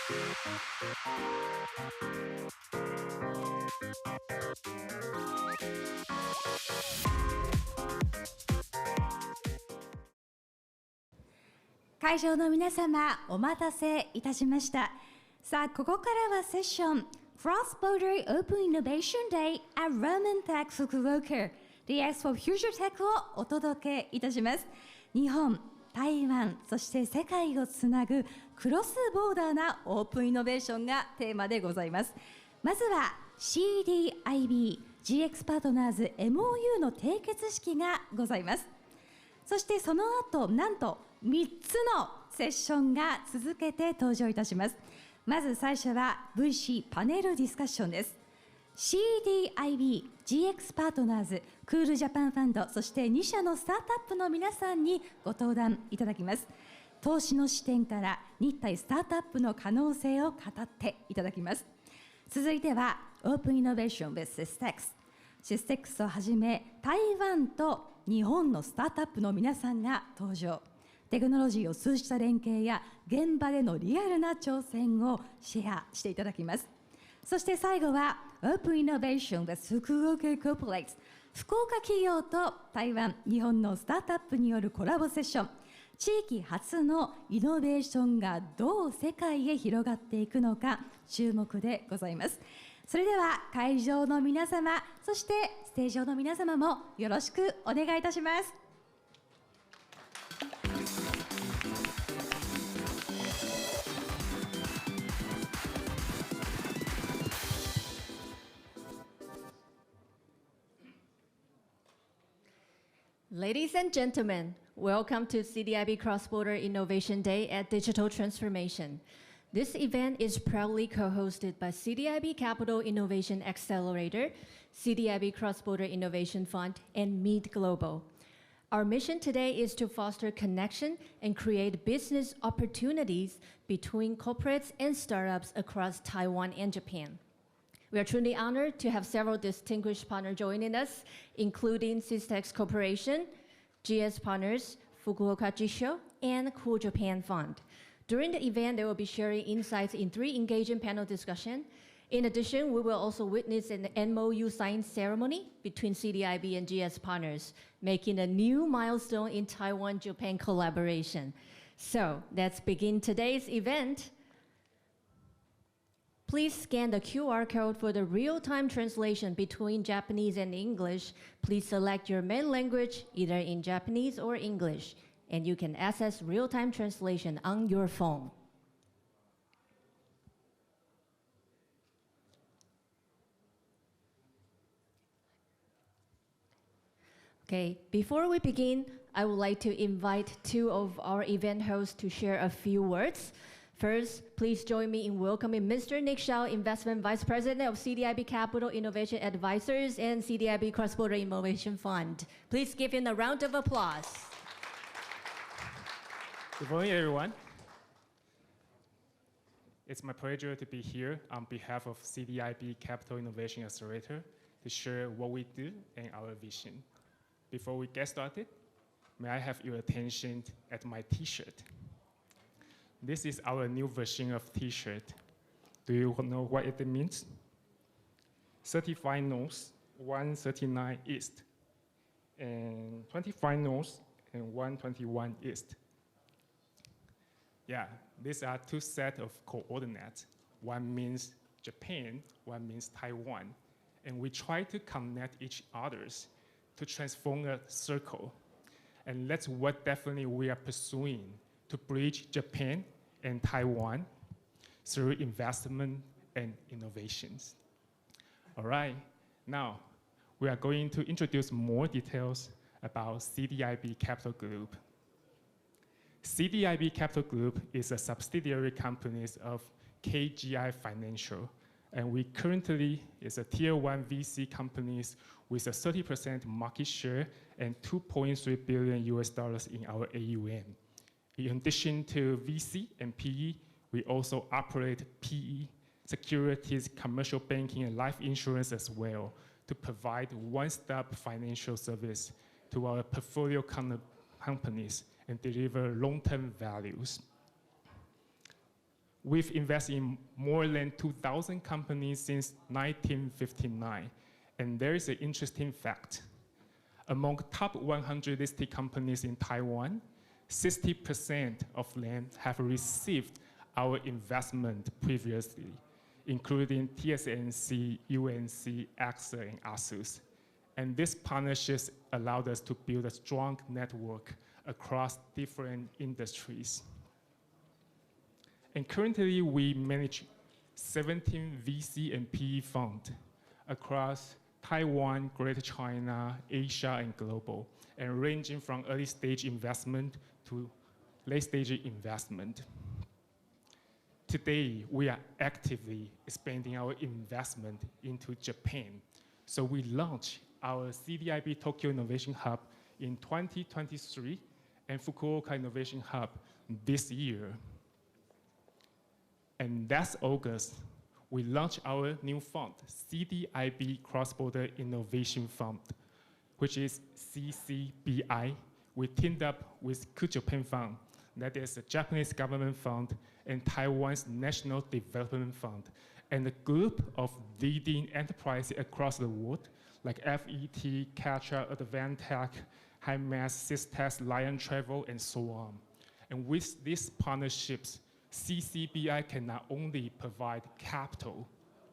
会場の皆様、お待たせいたしました。さあ、ここからはセッション Cross-Border Open Innovation Day at Ramentech-Global DS for Future Tech をお届けいたします。日本、台湾、そして世界をつなぐクロスボーダーなオープンイノベーションがテーマでございます。まずは CDIB GX パートナーズ MOU の締結式がございます。そしてその後、なんと3つのセッションが続けて登場いたします。まず最初は VC パネルディスカッションです。CDIB GX パートナーズクールジャパンファンド、そして2社のスタートアップの皆さんにご登壇いただきます。投資の視点から日体スタートアップの可能性を語っていただきます。続いてはオープンイノベーション with SysTex。システックスをはじめ台湾と日本のスタートアップの皆さんが登場。テクノロジーを通じた連携や現場でのリアルな挑戦をシェアしていただきます。そして最後はオープンイノベーション with FUKUOKA Corporate 福岡企業と台湾、日本のスタートアップによるコラボセッション。地域発のイノベーションがどう世界へ広がっていくのか注目でございます。それでは会場の皆様、そしてステージ上の皆様もよろしくお願いいたします。Ladies and gentlemen, welcome to CDIB Cross-Border Innovation Day at Digital Transformation. This event is proudly co-hosted by CDIB Capital Innovation Accelerator, CDIB Cross-Border Innovation Fund, and RITZ-Global. Our mission today is to foster connection and create business opportunities between corporates and startups across Taiwan and Japan. We are truly honored to have several distinguished partners joining us, including SysTex Corporation, GS Partners, FUKUOKA Jisho, and Cool Japan Fund. During the event, they will be sharing insights in 3 engaging panel discussions. In addition, we will also witness an MOU signing ceremony between CDIB and GS Partners, making a new milestone in Taiwan-Japan collaboration. So let's begin today's event. Please scan the QR code for the real-time translation between Japanese and English. Please select your main language, either in Japanese or English, and you can access real-time translation on your phone. Okay, before we begin, I would like to invite 2 of our event hosts to share a few words. First, please join me in welcoming Mr. Nick Shao, Investment Vice President of CDIB Capital Innovation Advisors and CDIB Cross-Border Innovation Fund. Please give him a round of applause. Good morning, everyone. It's my pleasure to be here on behalf of CDIB Capital Innovation Accelerator to share what we do and our vision. Before we get started, may I have your attention at my t-shirt? This is our new version of t-shirt. Do you know what it means? 35 north, 139 east, and 25 north and 121 east. Yeah, these are 2 sets of coordinates. One means Japan, one means Taiwan. And we try to connect each others to transform a circle. And that's what definitely we are pursuing, to bridge Japan and Taiwan through investment and innovations. All right, now we are going to introduce more details about CDIB Capital Group. CDIB Capital Group is a subsidiary company of KGI Financial, and we currently is a tier 1 VC companies with a 30% market share and $2.3 billion in our AUM. In addition to VC and PE, we also operate PE, securities, commercial banking, and life insurance as well to provide one-stop financial service to our portfolio companies and deliver long-term values. We've invested in more than 2,000 companies since 1959. And there is an interesting fact. Among top 100 listed companies in Taiwan, 60% of them have received our investment previously, including TSMC, UNC, AXA, and ASUS. And these partnerships allowed us to build a strong network across different industries. And currently, we manage 17 VC and PE funds across Taiwan, Greater China, Asia, and global, and ranging from early stage investment to late stage investment. Today, we are actively expanding our investment into Japan. So we launched our CDIB Tokyo Innovation Hub in 2023 and Fukuoka Innovation Hub this year. And last August, we launched our new fund, CDIB Cross-Border Innovation Fund, which is CCBI. We teamed up with Japan Fund, that is a Japanese government fund, and Taiwan's National Development Fund, and a group of leading enterprises across the world, like FET, Katra, Advantech, HiMass, Systex, Lion Travel, and so on. And with these partnerships, CCBI can not only provide capital,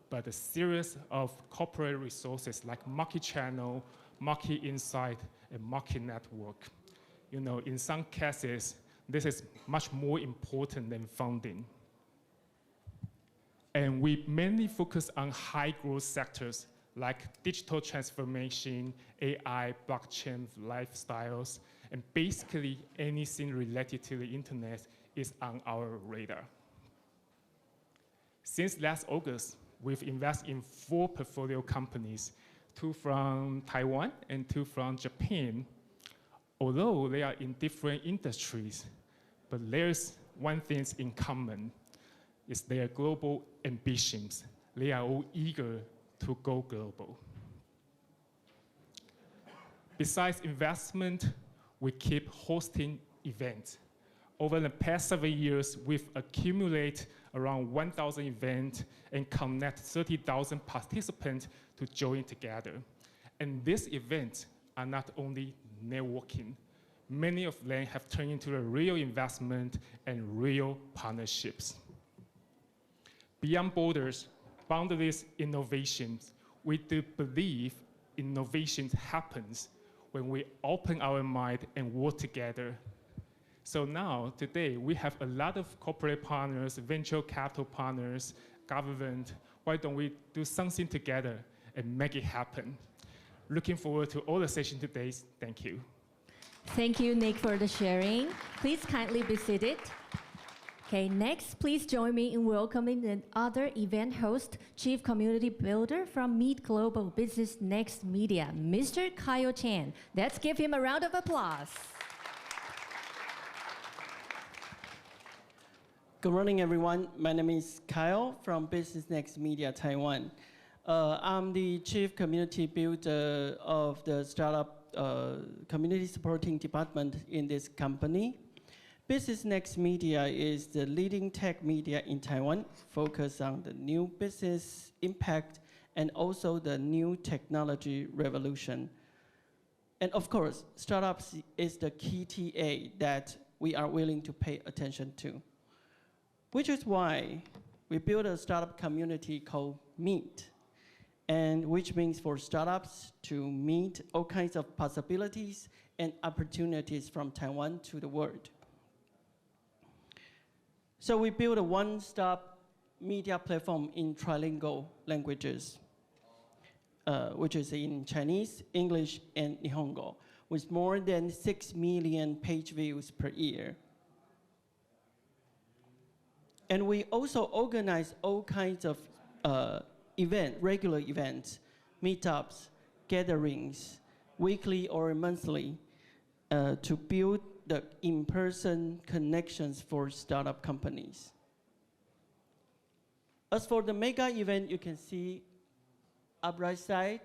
but a series of corporate resources like market channel, market insight, and market network. You know, in some cases, this is much more important than funding. And we mainly focus on high growth sectors like digital transformation, AI, blockchain, lifestyles, and basically anything related to the internet is on our radar. Since last August, we've invested in 4 portfolio companies, 2 from Taiwan and 2 from Japan. Although they are in different industries, but there's one thing in common, is their global ambitions. They are all eager to go global. Besides investment, we keep hosting events. Over the past 7 years, we've accumulated around 1,000 events and connect 30,000 participants to join together. And these events are not only networking. Many of them have turned into a real investment and real partnerships. Beyond borders, boundless innovations, we do believe innovation happens when we open our mind and work together. So now, today, we have a lot of corporate partners, venture capital partners, government. Why don't we do something together and make it happen? Looking forward to all the sessions today. Thank you. Thank you, Nick, for the sharing. Please kindly be seated. Okay, next, please join me in welcoming the other event host, Chief Community Builder from Meet Global Business Next Media, Mr. Kyle Chan. Let's give him a round of applause. Good morning, everyone. My name is Kyle from Business Next Media, Taiwan. I'm the Chief Community Builder of the Startup Community Supporting Department in this company. Business Next Media is the leading tech media in Taiwan, focused on the new business impact and also the new technology revolution. And of course, startups is the key TA that we are willing to pay attention to, which is why we built a startup community called Meet, and which means for startups to meet all kinds of possibilities and opportunities from Taiwan to the world. So we built a one-stop media platform in trilingual languages, which is in Chinese, English, and Nihongo, with more than 6 million page views per year. And we also organize all kinds of regular events, meetups, gatherings, weekly or monthly, to build the in-person connections for startup companies. As for the mega event, you can see up right side,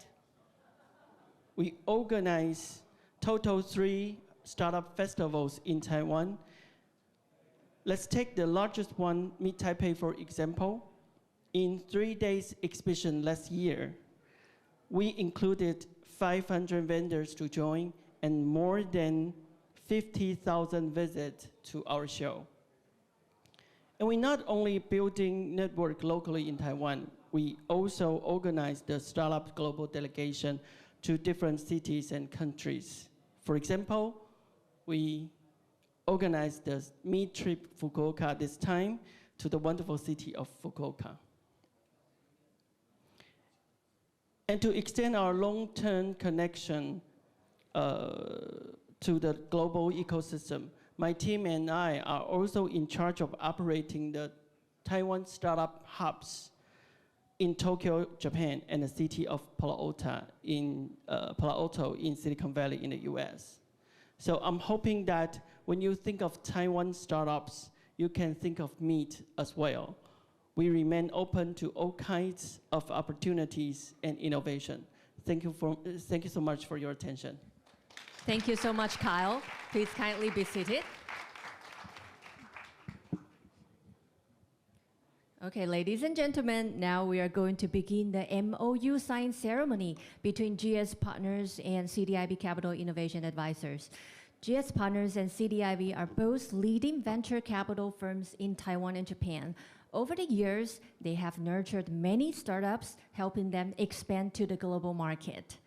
we organize total 3 startup festivals in Taiwan. Let's take the largest one, Meet Taipei, for example. In 3 days exhibition last year, we included 500 vendors to join and more than 50,000 visits to our show. And we're not only building network locally in Taiwan, we also organize the Startup Global Delegation to different cities and countries. For example, we organized the Meet Trip Fukuoka this time to the wonderful city of Fukuoka. And to extend our long-term connection to the global ecosystem, my team and I are also in charge of operating the Taiwan startup hubs in Tokyo, Japan, and the city of Palo Alto in Silicon Valley in the US. So I'm hoping that when you think of Taiwan startups, you can think of Meet as well. We remain open to all kinds of opportunities and innovation. Thank you so much for your attention. Thank you so much, Kyle. Please kindly be seated. Okay, ladies and gentlemen, now we are going to begin the MOU sign ceremony between GS Partners and CDIB Capital Innovation Advisors. GS Partners and CDIB are both leading venture capital firms in Taiwan and Japan. Over the years, they have nurtured many startups, helping them expand to the global market.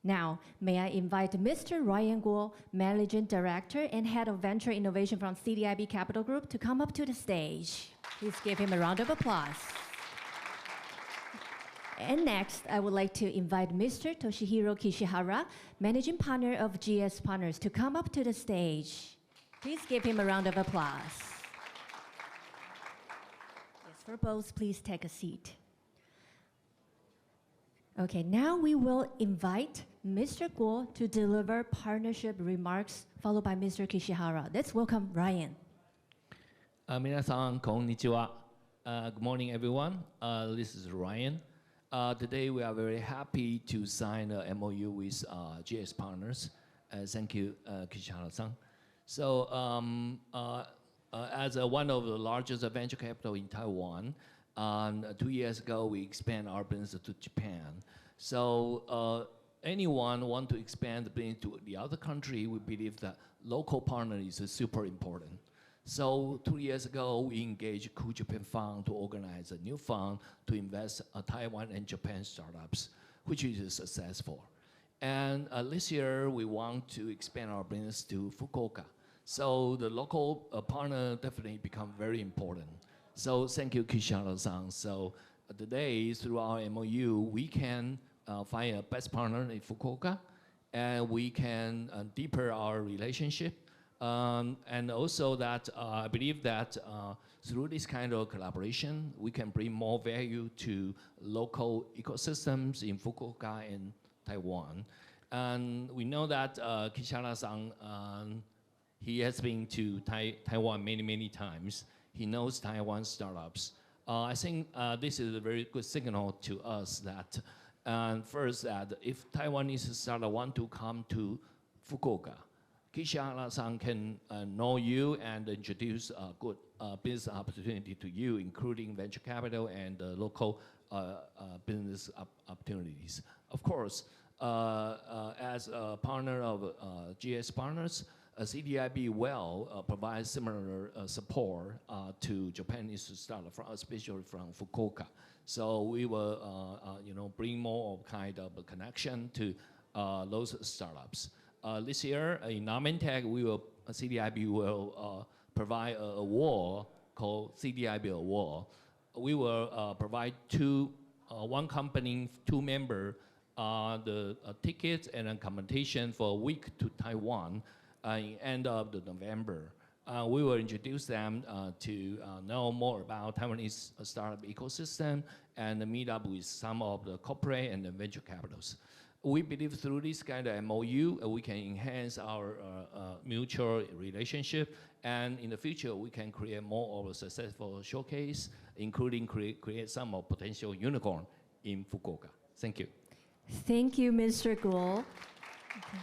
Now, may I invite Mr. Ryan Guo, Managing Director and Head of Venture Innovation from CDIB Capital Group, to come up to the stage. Please give him a round of applause. And next, I would like to invite Mr. Toshihiro Kishihara, Managing Partner of GS Partners, to come up to the stage. Please give him a round of applause. Yes, for both, please take a seat. Okay, now we will invite Mr. Guo to deliver partnership remarks, followed by Mr. Kishihara. Let's welcome Ryan. 皆さん、こんにちは。Good morning, everyone. This is Ryan. Today, we are very happy to sign a MOU with GS Partners. Thank you, Kishihara-san. So, as one of the largest venture capital in Taiwan, 2 years ago, we expand our business to Japan. So, anyone want to expand the business to the other country, we believe that local partner is super important. So 2 years ago, we engaged Cool Japan Fund to organize a new fund to invest Taiwan and Japan startups, which is successful. And this year, we want to expand our business to Fukuoka. So the local partner definitely become very important. So thank you, Kishihara-san. So today, through our MOU, we can find a best partner in Fukuoka, and we can deepen our relationship. And also that I believe that through this kind of collaboration, we can bring more value to local ecosystems in Fukuoka and Taiwan. And we know that Kishihara-san, he has been to Taiwan many times. He knows Taiwan startups. I think this is a very good signal to us that, first, that if Taiwanese startup want to come to Fukuoka, Kishihara-san can know you and introduce a good business opportunity to you, including venture capital and local business opportunities. Of course, as a partner of GS Partners, CDIB will provide similar support to Japanese startups, especially from Fukuoka. So we will, bring more kind of a connection to those startups. This year in Ramentech, CDIB will provide an award called CDIB Award. We will provide one company, 2 members, the tickets and accommodation for a week to Taiwan in end of November. We will introduce them to know more about Taiwanese startup ecosystem and meet up with some of the corporate and the venture capitals. We believe through this kind of MOU, we can enhance our mutual relationship, and in the future, we can create more of a successful showcase, including create some of potential unicorn in Fukuoka. Thank you. Thank you, Mr. Guo. Okay.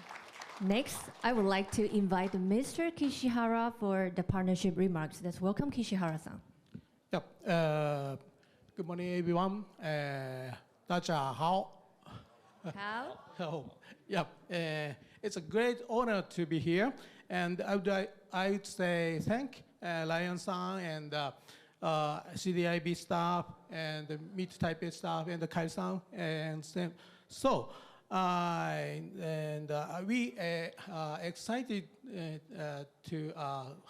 Next, I would like to invite Mr. Kishihara for the partnership remarks. Let's welcome Kishihara-san. Yep. Good morning, everyone. 大家好. How? Oh, yep. It's a great honor to be here, and I would say thank Lion-san and CDIB staff and the Meet Taipei staff and the Kai-san and Sam. So, we are excited to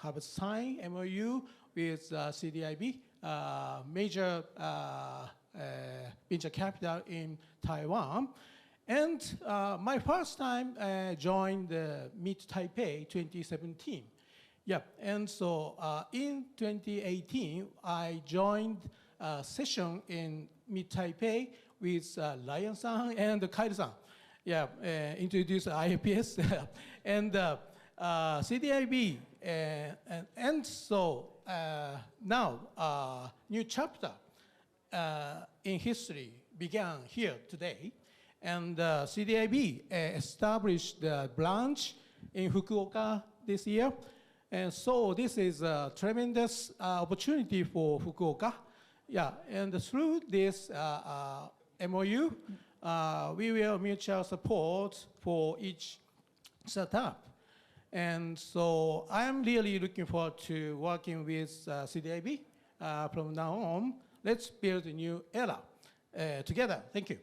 have a signed MOU with CDIB, major venture capital in Taiwan. And my first time joined Meet Taipei 2017. Yeah, and so in 2018, I joined a session in Meet Taipei with Lion-san and Kyle-san. Yeah, introduce IPS and CDIB. And so now new chapter in history began here today. And CDIB established the branch in Fukuoka this year. And so this is a tremendous opportunity for Fukuoka. Yeah, and through this MOU, we will mutual support for each startup. And so I'm really looking forward to working with CDIB from now on. Let's build a new era together. Thank you.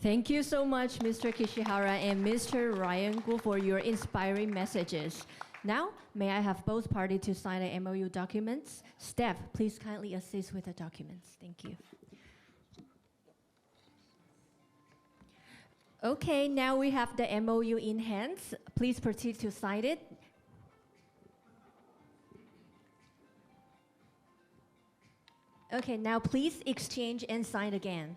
Thank you so much, Mr. Kishihara and Mr. Ryan Gu, for your inspiring messages. Now, may I have both parties to sign the MOU documents? Staff, please kindly assist with the documents. Thank you. Okay, now we have the MOU in hands. Please proceed to sign it. Okay, now please exchange and sign again.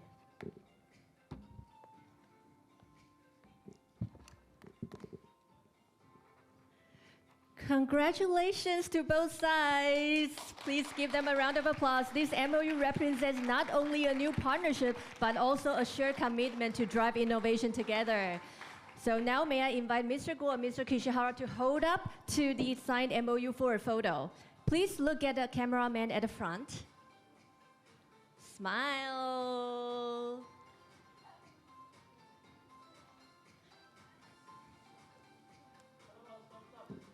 Congratulations to both sides. Please give them a round of applause. This MOU represents not only a new partnership, but also a shared commitment to drive innovation together. So now may I invite Mr. Go and Mr. Kishihara to hold up to the signed MOU for a photo. Please look at the cameraman at the front. Smile.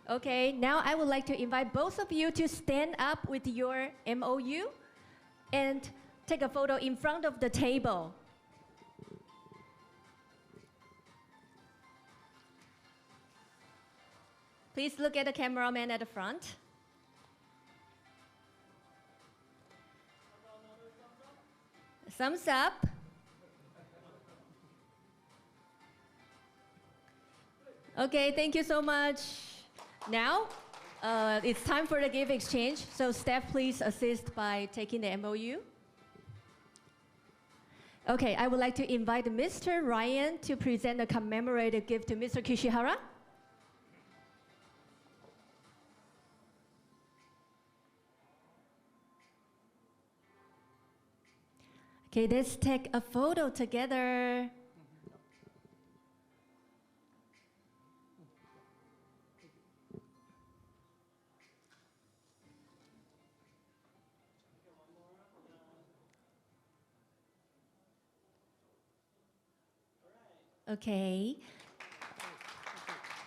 Okay, now I would like to invite both of you to stand up with your MOU and take a photo in front of the table. Please look at the cameraman at the front. Thumbs up. Okay, thank you so much. Now, it's time for the gift exchange. So staff, please assist by taking the MOU. Okay, I would like to invite Mr. Ryan to present a commemorative gift to Mr. Kishihara. Okay, let's take a photo together. Okay.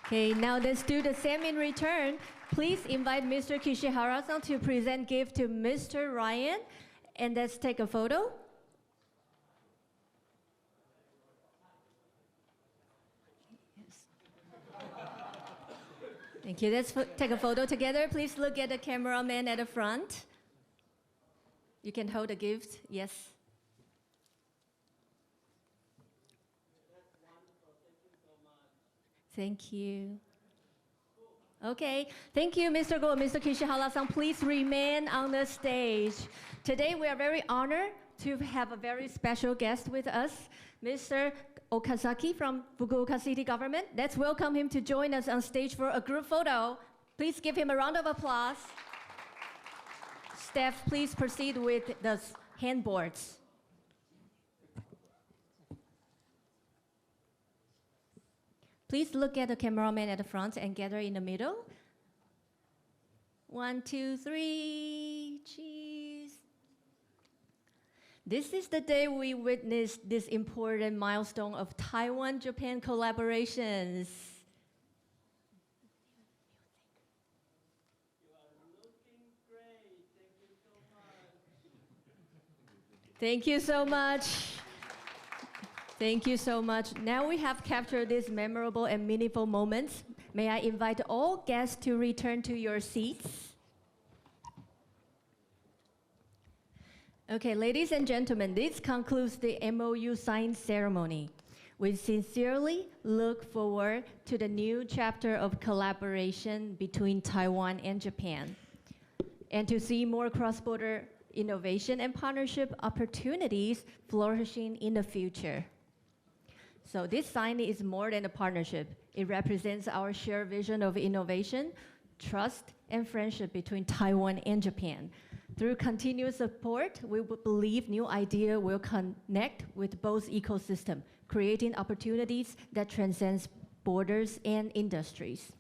Okay, now let's do the same in return. Please invite Mr. Kishihara-san to present gift to Mr. Ryan, and let's take a photo. Yes. Thank you. Let's take a photo together. Please look at the cameraman at the front. You can hold the gift. Yes. Thank you. Okay, thank you, Mr. Go and Mr. Kishihara-san. Please remain on the stage. Today, we are very honored to have a very special guest with us, Mr. Okazaki from Fukuoka City Government. Let's welcome him to join us on stage for a group photo. Please give him a round of applause. Staff, please proceed with the handboards. Please look at the cameraman at the front and gather in the middle. 1, 2, 3, cheese. This is the day we witnessed this important milestone of Taiwan-Japan collaborations. You are looking great. Thank you so much. Thank you so much. Thank you so much. Now we have captured these memorable and meaningful moments. May I invite all guests to return to your seats? Okay, ladies and gentlemen, this concludes the MOU signing ceremony. We sincerely look forward to the new chapter of collaboration between Taiwan and Japan, and to see more cross-border innovation and partnership opportunities flourishing in the future. So this signing is more than a partnership. It represents our shared vision of innovation, trust, and friendship between Taiwan and Japan. Through continuous support, we believe new ideas will connect with both ecosystems, creating opportunities that transcend borders and industries.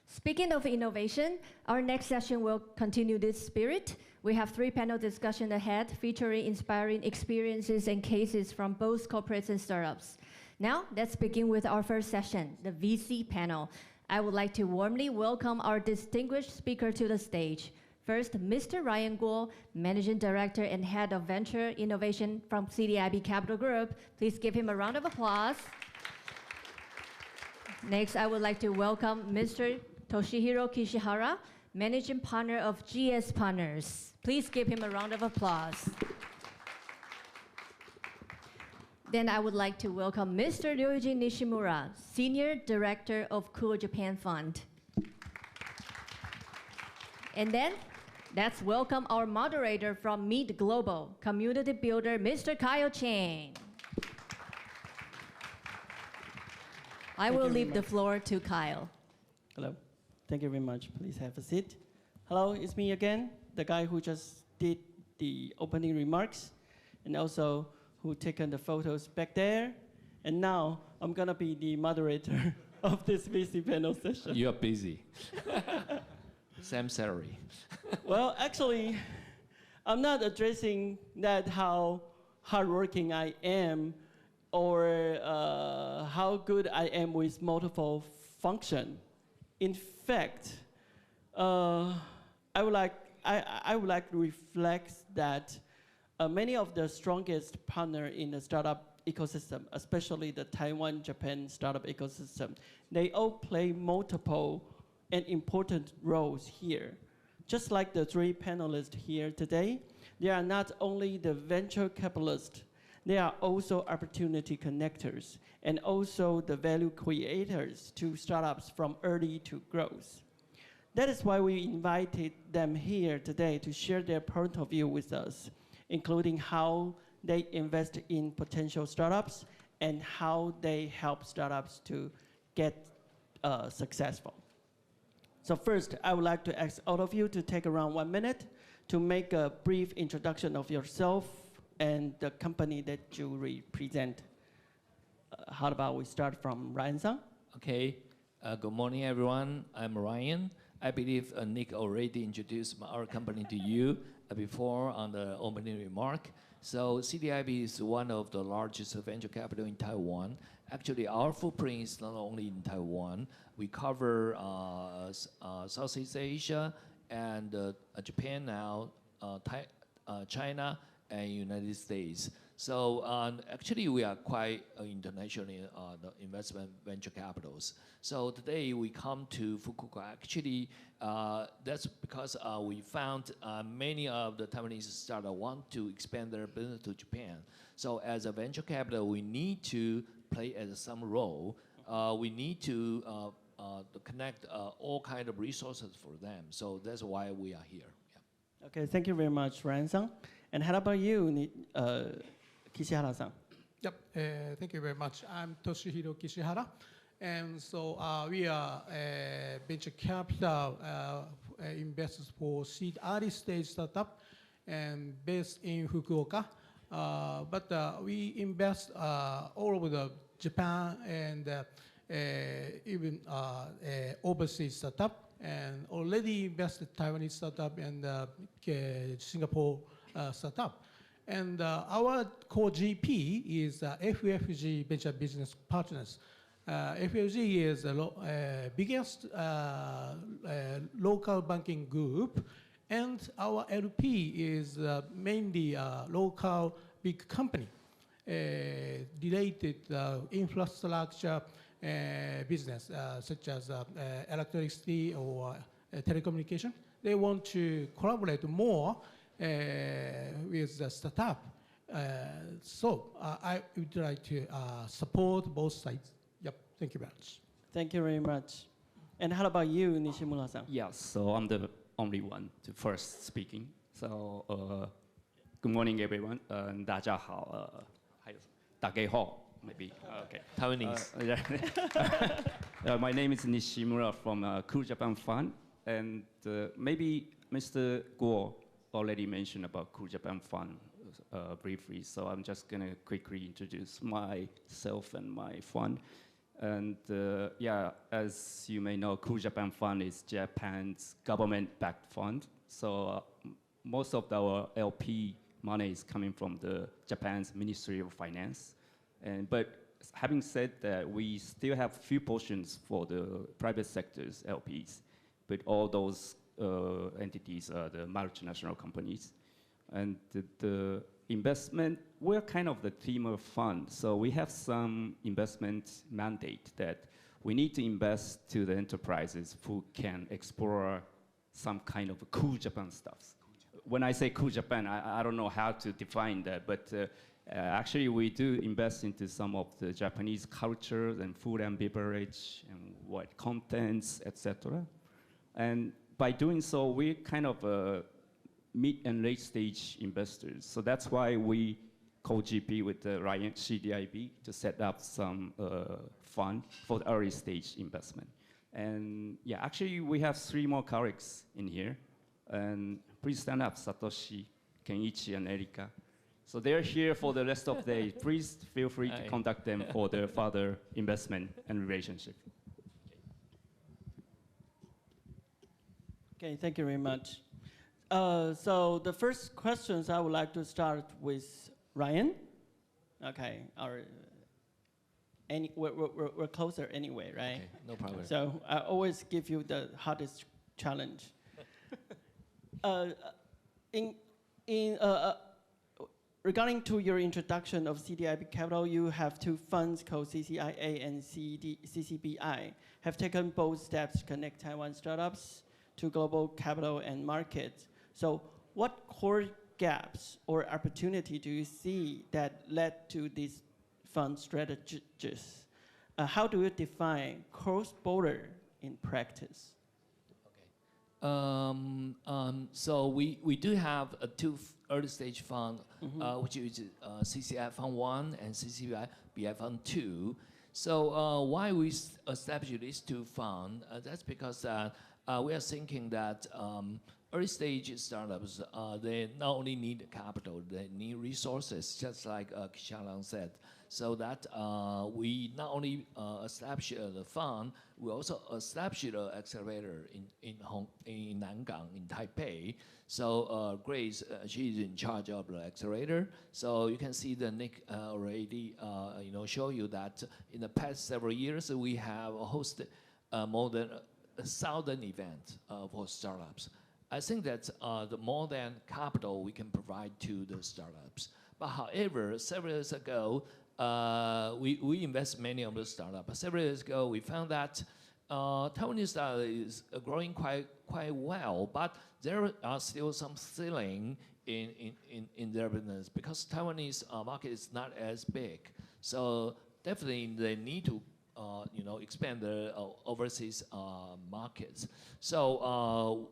Speaking of innovation, our next session will continue this spirit. We have 3 panel discussions ahead featuring inspiring experiences and cases from both corporates and startups. Now, let's begin with our first session, the VC panel. I would like to warmly welcome our distinguished speaker to the stage. First, Mr. Ryan Guo, Managing Director and Head of Venture Innovation from CDIB Capital Group. Please give him a round of applause. Next, I would like to welcome Mr. Toshihiro Kishihara, Managing Partner of GS Partners. Please give him a round of applause. Then I would like to welcome Mr. Ryoji Nishimura, Senior Director of Cool Japan Fund. And then, let's welcome our moderator from Meet Global, Community Builder, Mr. Kyle Chang. I will leave the floor to Kyle. Hello. Thank you very much. Please have a seat. Hello, it's me again, the guy who just did the opening remarks and also who taken the photos back there. And now I'm gonna be the moderator of this VC panel session. You're busy. Same salary. Well, actually, I'm not addressing that how hardworking I am or how good I am with multiple function. In fact, I would like to reflect that many of the strongest partners in the startup ecosystem, especially the Taiwan-Japan startup ecosystem, they all play multiple and important roles here. Just like the 3 panelists here today, they are not only the venture capitalists, they are also opportunity connectors and also the value creators to startups from early to growth. That is why we invited them here today to share their point of view with us, including how they invest in potential startups and how they help startups to get successful. So first, I would like to ask all of you to take around 1 minute to make a brief introduction of yourself and the company that you represent. How about we start from Ryan-san? Okay. Good morning, everyone. I'm Ryan. I believe Nick already introduced our company to you before on the opening remark. So CDIB is one of the largest venture capital in Taiwan. Actually, our footprint is not only in Taiwan. We cover Southeast Asia and Japan now, China, and United States. So actually, we are quite international in the investment venture capitals. So today we come to FUKUOKA. Actually, that's because we found many of the Taiwanese startups want to expand their business to Japan. So as a venture capital, we need to play as some role. We need to connect all kinds of resources for them. So that's why we are here. Yeah. Okay, thank you very much, Ryan-san. And how about you, Kishihara-san? Yep, thank you very much. I'm Toshihiro Kishihara. And so we are venture capital investors for seed early stage startup and based in Fukuoka. But we invest all over the Japan and even overseas startup, and already invested Taiwanese startup and Singapore startup. And our core GP is FUFG Venture Business Partners. FUFG is the biggest local banking group, and our LP is mainly local big company related infrastructure business, such as electricity or telecommunication. They want to collaborate more with the startup. So I would like to support both sides. Yep, thank you very much. Thank you very much. And how about you, Nishimura-san? Yes, so I'm the only one to first speaking. So good morning, everyone. 大家好，还有大家好 maybe. Okay. Taiwanese. My name is Nishimura from Cool Japan Fund, and maybe Mr. Guo already mentioned about Cool Japan Fund briefly, so I'm just gonna quickly introduce myself and my fund. And yeah, as you may know, Cool Japan Fund is Japan's government-backed fund. So most of our LP money is coming from the Japan's Ministry of Finance. But having said that, we still have few portions for the private sector's LPs, but all those entities are the multinational companies. And the investment, we're kind of the team of fund. So we have some investment mandate that we need to invest to the enterprises who can explore some kind of cool Japan stuff. When I say cool Japan, I don't know how to define that, but actually we do invest into some of the Japanese culture and food and beverage and what contents, etc. And by doing so, we kind of mid and late stage investors. So that's why we co-GP with the Ryan CDIB to set up some fund for the early stage investment. And yeah, actually we have 3 more colleagues in here. And please stand up, Satoshi, Kenichi, and Erika. So they're here for the rest of the day. Please feel free to contact them for their further investment and relationship. Okay, thank you very much. So the first questions I would like to start with Ryan. Okay, we're closer anyway, right? Okay, no problem. So I always give you the hardest challenge. Regarding to your introduction of CDIB Capital, you have 2 funds called CCIA and CCBI, have taken both steps to connect Taiwan startups to global capital and markets. So what core gaps or opportunity do you see that led to these fund strategies? How do you define cross-border in practice? So we do have 2 early stage funds, which is CCI Fund 1 and CCBI Fund 2. So why we established these 2 funds? That's because we are thinking that early stage startups, they not only need capital, they need resources, just like Kishalan said. So that we not only establish the fund, we also establish the accelerator in Nangang, in Taipei. So Grace, she is in charge of the accelerator. So you can see the Nick already, show you that in the past several years we have hosted more than 1,000 events for startups. I think that the more than capital we can provide to the startups. But however, several years ago, we invest many of the startups. Several years ago, we found that Taiwanese startup is growing quite well, but there are still some ceiling in their business because Taiwanese market is not as big. So definitely they need to expand the overseas markets. So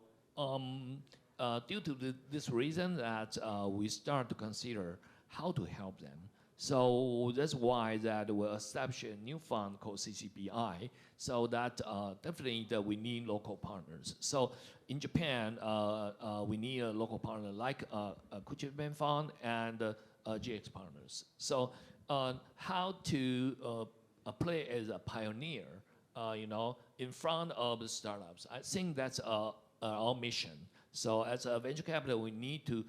due to this reason that we start to consider how to help them. So that's why that we establish a new fund called CCBI, so that definitely that we need local partners. So in Japan, we need a local partner like a Cool Japan Fund and GX Partners. So how to play as a pioneer, in front of the startups. I think that's our mission. So as a venture capital, we need to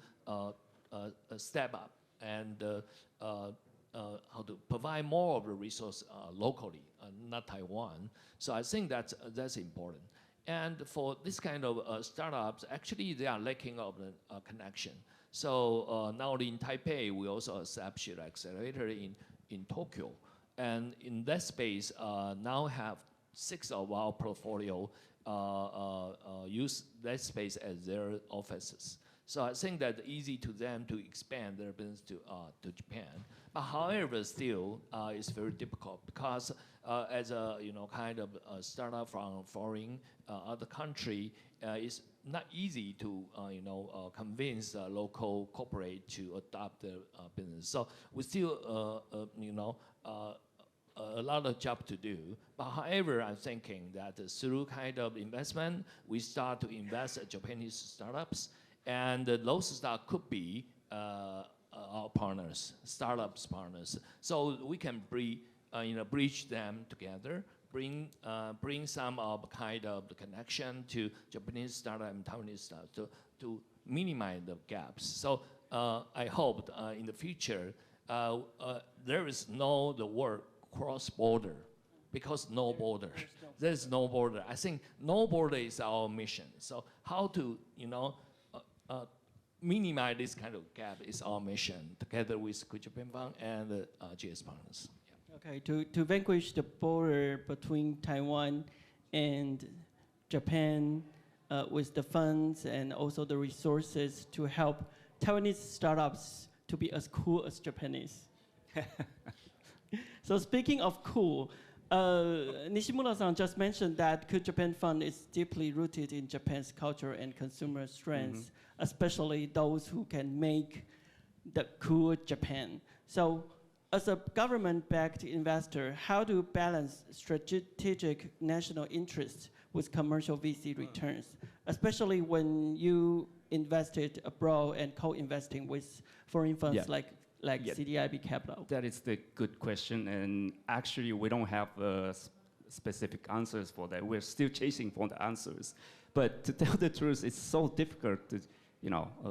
step up and how to provide more of the resource locally, not Taiwan. So I think that's important. And for this kind of startups, actually they are lacking of the connection. So not only in Taipei, we also established an accelerator in Tokyo. And in that space, now have 6 of our portfolio use that space as their offices. So I think that easy to them to expand their business to Japan. But however, still, it's very difficult because as a kind of a startup from foreign other country, it's not easy to convince a local corporate to adopt the business. So we still a lot of job to do. But however, I'm thinking that through kind of investment, we start to invest in Japanese startups. And those startups could be our partners, startups partners. So we can bridge them together, bring some of kind of the connection to Japanese startup and Taiwanese startups to minimize the gaps. So I hope in the future there is the word cross-border, because no border. There's no border. I think no border is our mission. So how to minimize this kind of gap is our mission, together with Japan Fund and GS partners. Yeah. Okay, to vanquish the border between Taiwan and Japan with the funds and also the resources to help Taiwanese startups to be as cool as Japanese. So speaking of cool, Nishimura-san just mentioned that Cool Japan Fund is deeply rooted in Japan's culture and consumer strengths, especially those who can make the cool Japan. So as a government-backed investor, how do you balance strategic national interests with commercial VC returns, especially when you invested abroad and co-investing with foreign funds like CDIB Capital? That is the good question, and actually we don't have specific answers for that. We're still chasing for the answers. But to tell the truth, it's so difficult to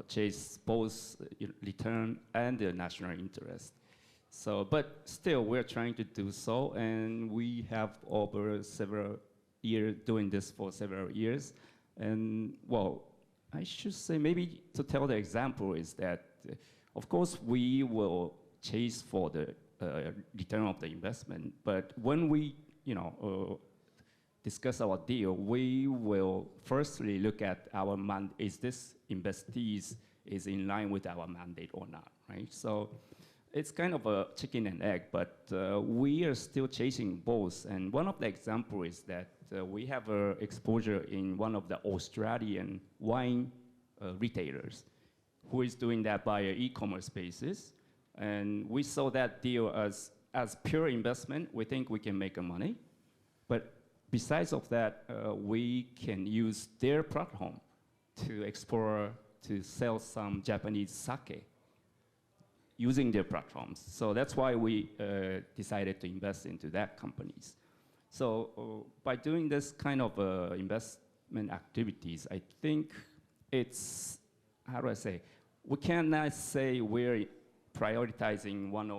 chase both return and the national interest. So, but still we're trying to do so, and we have over several years doing this for several years. And well, I should say maybe to tell the example is that of course, we will chase for the return of the investment, but when we, discuss our deal, we will firstly look at our is this investees is in line with our mandate or not, right? So it's kind of a chicken and egg, but we are still chasing both. And one of the examples is that we have exposure in one of the Australian wine retailers, who is doing that by an e-commerce basis. And we saw that deal as pure investment. We think we can make money. But besides of that, we can use their platform to explore, to sell some Japanese sake using their platforms. So that's why we decided to invest into that companies. So by doing this kind of investment activities, I think it's, how do I say, we cannot say we're prioritizing one.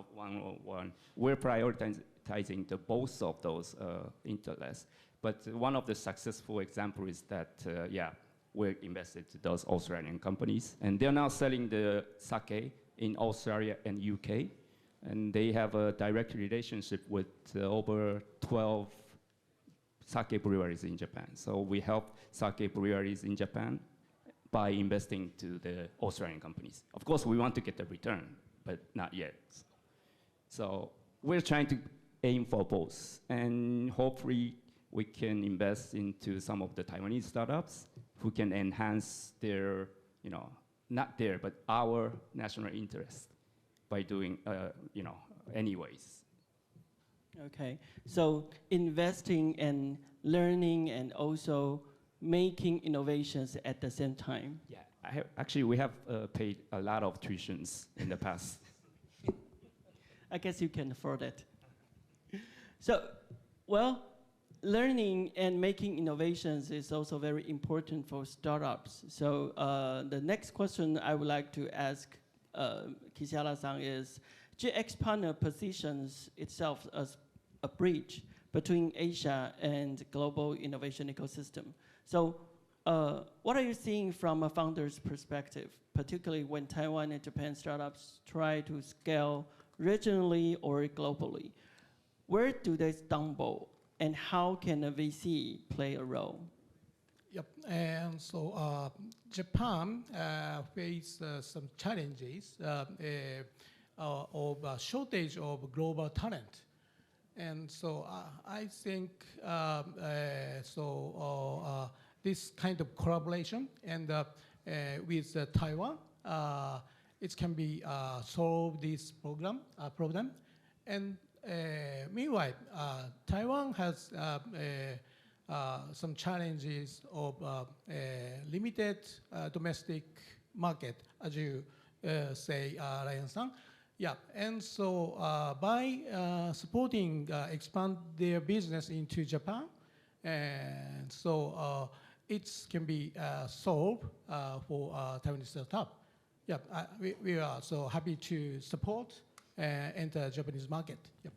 We're prioritizing the both of those interests. But one of the successful examples is that, we're invested to those Australian companies. And they're now selling the sake in Australia and UK. And they have a direct relationship with over 12 sake breweries in Japan. So we help sake breweries in Japan by investing to the Australian companies. Of course, we want to get the return, but not yet. So we're trying to aim for both. And hopefully, we can invest into some of the Taiwanese startups who can enhance their, not their, but our national interest by doing, anyways. Okay, so investing and learning and also making innovations at the same time. Yeah, actually, we have paid a lot of tuitions in the past. I guess you can afford it. So, well, learning and making innovations is also very important for startups. So the next question I would like to ask Kishihara-san is, GX Partner positions itself as a bridge between Asia and global innovation ecosystem. So what are you seeing from a founder's perspective, particularly when Taiwan and Japan startups try to scale regionally or globally? Where do they stumble, and how can a VC play a role? Yep, and so Japan faced some challenges of shortage of global talent. And so I think this kind of collaboration and with Taiwan, it can be solve this problem. And meanwhile, Taiwan has some challenges of limited domestic market, as you say, Ryan-san. Yeah, and so by supporting expand their business into Japan, and so it can be solved for Taiwanese startup. Yeah, we are so happy to support enter Japanese market. Yep.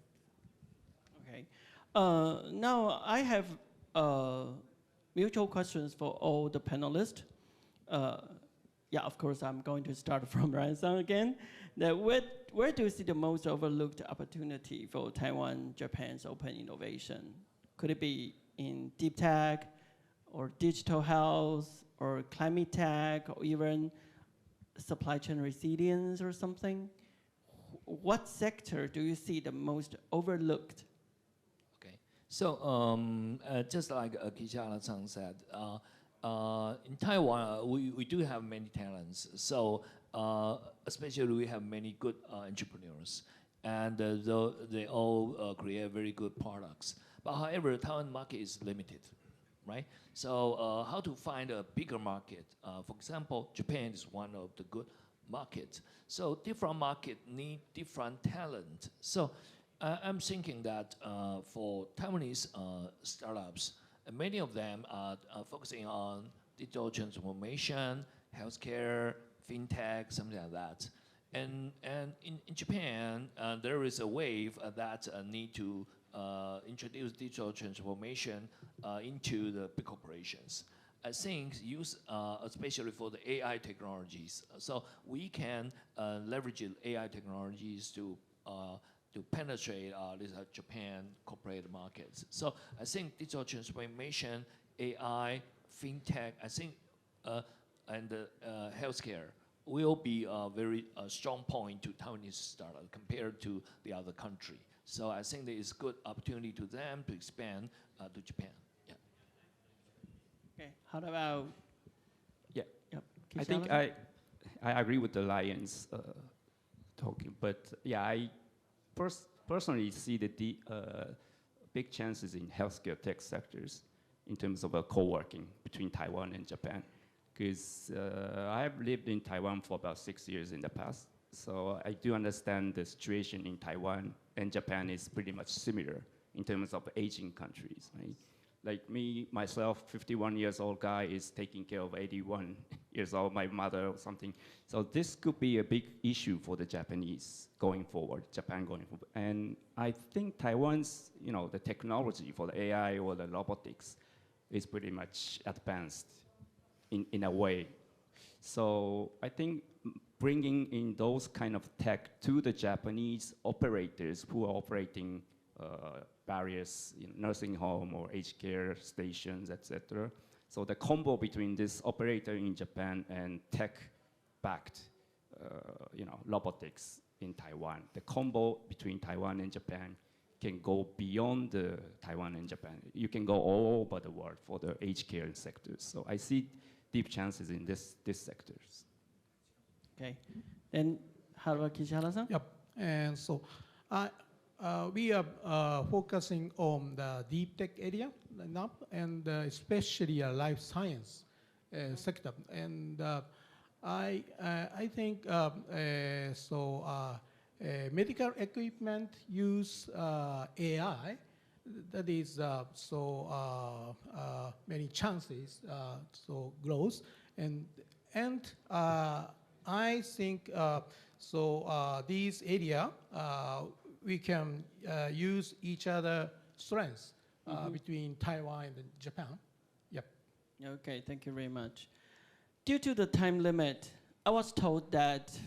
Okay. Now I have mutual questions for all the panelists. Yeah, of course, I'm going to start from Ryan-san again. That where do you see the most overlooked opportunity for Taiwan, Japan's open innovation? Could it be in deep tech, or digital health, or climate tech, or even supply chain resilience or something? What sector do you see the most overlooked? Okay, so just like Kishihara-san said, in Taiwan, we do have many talents. So especially we have many good entrepreneurs, and they all create very good products. But however, Taiwan market is limited, right? So how to find a bigger market? For example, Japan is one of the good markets. So different market need different talent. So I'm thinking that for Taiwanese startups, many of them are focusing on digital transformation, healthcare, fintech, something like that. And in Japan, there is a wave that need to introduce digital transformation into the big corporations. I think use, especially for the AI technologies. So we can leverage AI technologies to penetrate these Japan corporate markets. So I think digital transformation, AI, fintech, I think, and healthcare will be a very strong point to Taiwanese startup compared to the other country. So I think there is good opportunity to them to expand to Japan. Yeah. Okay, how about? Yeah, Yep. I think I agree with the Lions talking, but yeah, I personally see the big chances in healthcare tech sectors in terms of co-working between Taiwan and Japan. Because I have lived in Taiwan for about 6 years in the past, so I do understand the situation in Taiwan and Japan is pretty much similar in terms of aging countries, right? Like me, myself, 51 years old guy is taking care of 81 years old, my mother or something. So this could be a big issue for the Japanese going forward, Japan going forward. And I think Taiwan's, the technology for the AI or the robotics is pretty much advanced in a way. So I think bringing in those kind of tech to the Japanese operators who are operating various nursing home or aged care stations, etc. So the combo between this operator in Japan and tech-backed, robotics in Taiwan, the combo between Taiwan and Japan can go beyond the Taiwan and Japan. You can go all over the world for the aged care sectors. So I see deep chances in these sectors. Okay, and how about Kishihara-san? Yep, and so we are focusing on the deep tech area now, and especially life science sector. And I think medical equipment use AI that is many chances growth, and I think these area we can use each other strengths between Taiwan and Japan. Yep. Okay, thank you very much. Due to the time limit, I was told that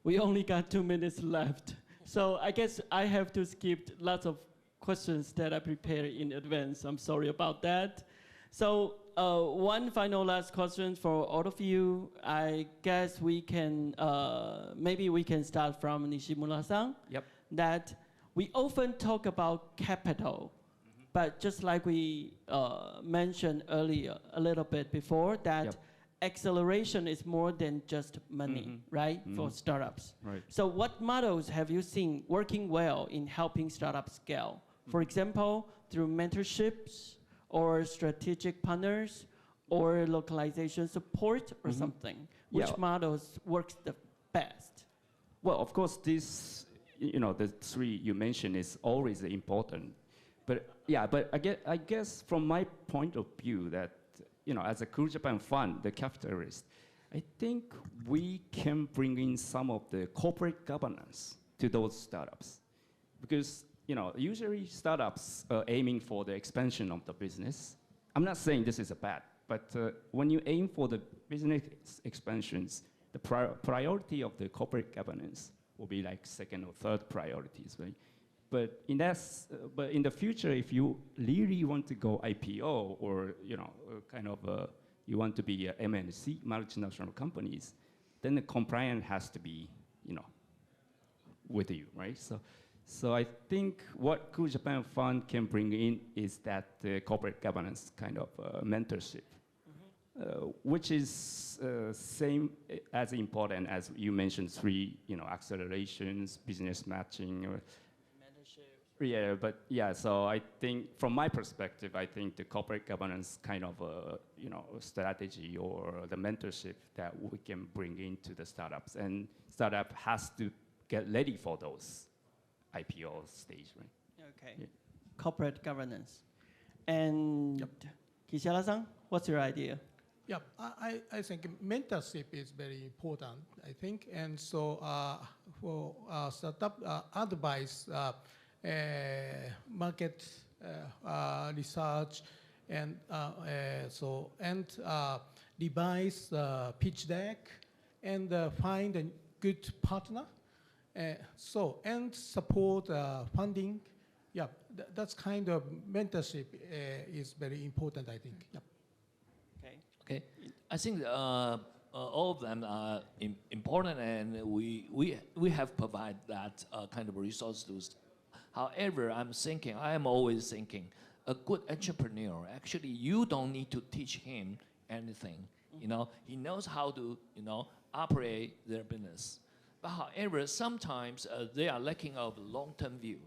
we only got 2 minutes left. So I guess I have to skip lots of questions that I prepared in advance. I'm sorry about that. So one final last question for all of you. I guess we can, maybe we can start from Nishimura-san. Yep. That we often talk about capital, but just like we mentioned earlier, a little bit before, that acceleration is more than just money, right, for startups. Right. So what models have you seen working well in helping startups scale? For example, through mentorships or strategic partners or localization support or something. Which models works the best? Well, of course, this, the three you mentioned is always important. But yeah, but I guess from my point of view that, as a Cool Japan Fund, the capitalist, I think we can bring in some of the corporate governance to those startups. Because, usually startups are aiming for the expansion of the business. I'm not saying this is a bad, but when you aim for the business expansions, the priority of the corporate governance will be like second or third priorities, right? But in the future, if you really want to go IPO or you want to be a MNC, multinational companies, then the compliance has to be with you, right? So I think what Cool Japan Fund can bring in is that the corporate governance kind of mentorship, which is same as important as you mentioned three, accelerations, business matching, or yeah, but yeah, so I think from my perspective, I think the corporate governance kind of strategy or the mentorship that we can bring into the startups, and startup has to get ready for those IPO stage, right? Okay. Yeah. Corporate governance. And Kishara-san, what's your idea? Yeah, I think mentorship is very important, I think. And so for startup advice, market research, and devise pitch deck, and find a good partner. And support funding. Yeah, that's kind of mentorship is very important, I think. Yep. Okay. I think all of them are important, and we have provided that kind of resources. However, I am always thinking, a good entrepreneur, actually, you don't need to teach him anything. He knows how to, operate their business. But however, sometimes they are lacking of long-term view.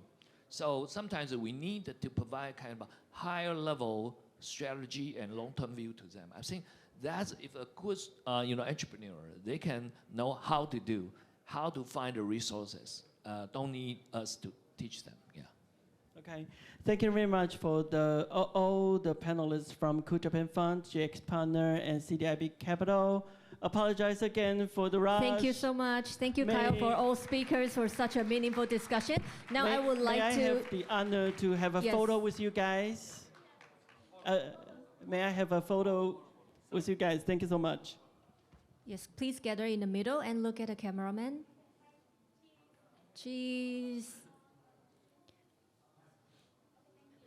So sometimes we need to provide kind of a higher level strategy and long-term view to them. I think that's if a good entrepreneur, they can know how to do, how to find the resources. Don't need us to teach them. Yeah. Okay. Thank you very much for all the panelists from Cool Japan Fund, GX Partner, and CDIB Capital. Apologize again for the rush. Thank you so much. Thank you, Kyle, for all speakers for such a meaningful discussion. Now I would like to... May I have the honor to have a photo with you guys? May I have a photo with you guys? Thank you so much. Yes, please gather in the middle and look at the cameraman. Cheese.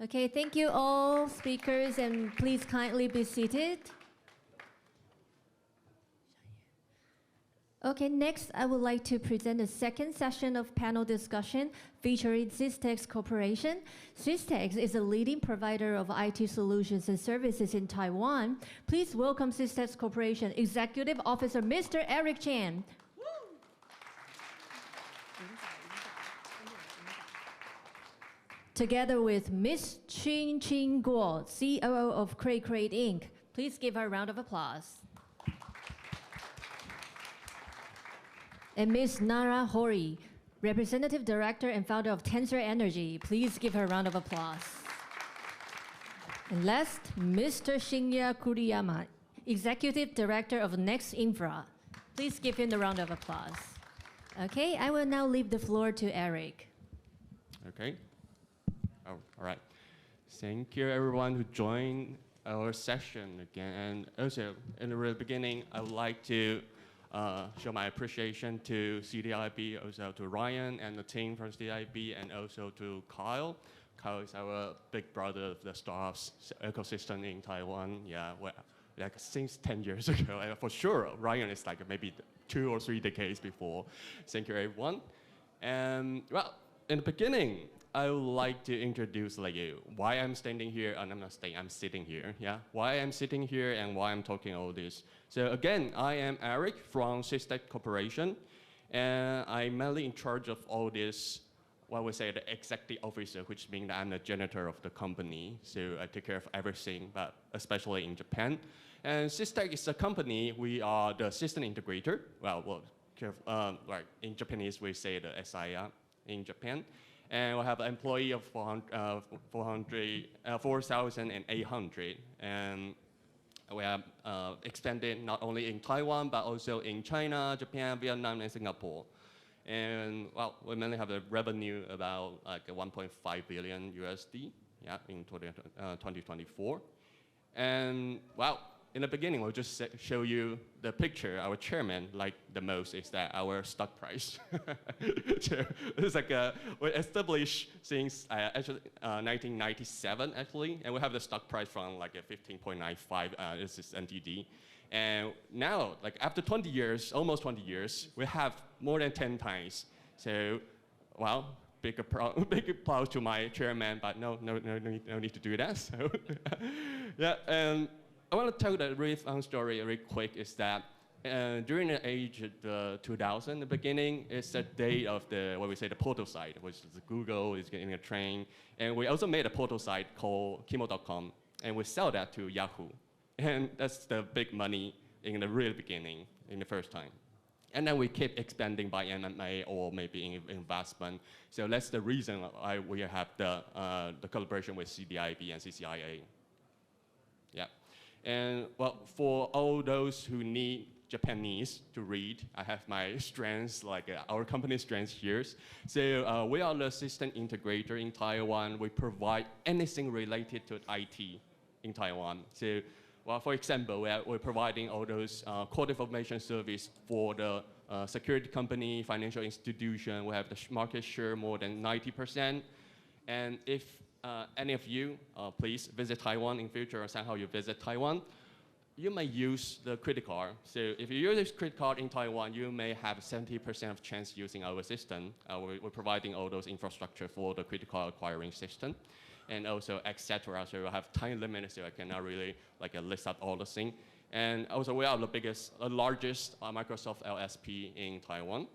Okay, thank you all speakers, and please kindly be seated. Okay, next I would like to present the second session of panel discussion featuring Systex Corporation. Systex is a leading provider of IT solutions and services in Taiwan. Please welcome Systex Corporation Executive Officer Mr. Eric Chan. Together with Ms. Ching Guo, COO of Crate Inc. Please give her a round of applause. And Ms. Nara Hori, Representative Director and Founder of Tensor Energy. Please give her a round of applause. And last, Mr. Shinya Kuriyama, Executive Director of Next Infra. Please give him a round of applause. Okay, I will now leave the floor to Eric. Okay. Oh, all right. Thank you, everyone who joined our session again. And also, in the very beginning, I would like to show my appreciation to CDIB, also to Ryan and the team from CDIB, and also to Kyle. Kyle is our big brother of the startups ecosystem in Taiwan. Yeah, well, like since 10 years ago. And for sure, Ryan is like maybe 2 or 3 decades before. Thank you, everyone. And well, in the beginning, I would like to introduce like why I'm standing here, and I'm not staying, I'm sitting here, yeah? Why I'm sitting here and why I'm talking all this. So again, I am Eric from Systech Corporation, and I'm mainly in charge of all this, what we say, the executive officer, which means that I'm the janitor of the company. So I take care of everything, but especially in Japan. And Systech is a company, we are the system integrator. Well, like in Japanese, we say the SIA in Japan. And we have an employee of 4,800. And we have expanded not only in Taiwan, but also in China, Japan, Vietnam, and Singapore. And well, we mainly have a revenue about like 1.5 billion USD, yeah, in 2024. And well, in the beginning, we'll just show you the picture. Our chairman liked the most is that our stock price. So it's like we established since actually 1997 actually, and we have the stock price from like a 15.95. This is NTD, and now like after 20 years, almost 20 years, we have more than 10 times. So, well, big applause to my chairman, but no need to do that. So, yeah, and I want to tell the really fun story really quick is that during the age of the 2000, the beginning, it's the day of the, what we say, the portal site, which is Google is getting a train. And we also made a portal site called Kimo.com, and we sell that to Yahoo. And that's the big money in the real beginning, in the first time. And then we keep expanding by M&A or maybe investment. So that's the reason why we have the collaboration with CDIB and CCIA. Yeah. And well, for all those who need Japanese to read, I have my strengths, like our company's strengths here. So we are the system integrator in Taiwan. We provide anything related to IT in Taiwan. So, well, for example, we're providing all those core information service for the security company, financial institution. We have the market share more than 90%. And if any of you, please visit Taiwan in future, or somehow you visit Taiwan, you may use the credit card. So if you use this credit card in Taiwan, you may have 70% of chance using our system. We're providing all those infrastructure for the credit card acquiring system, and also etc. So we have time limit, so I cannot really like list out all the things. And also we are the largest Microsoft LSP in Taiwan.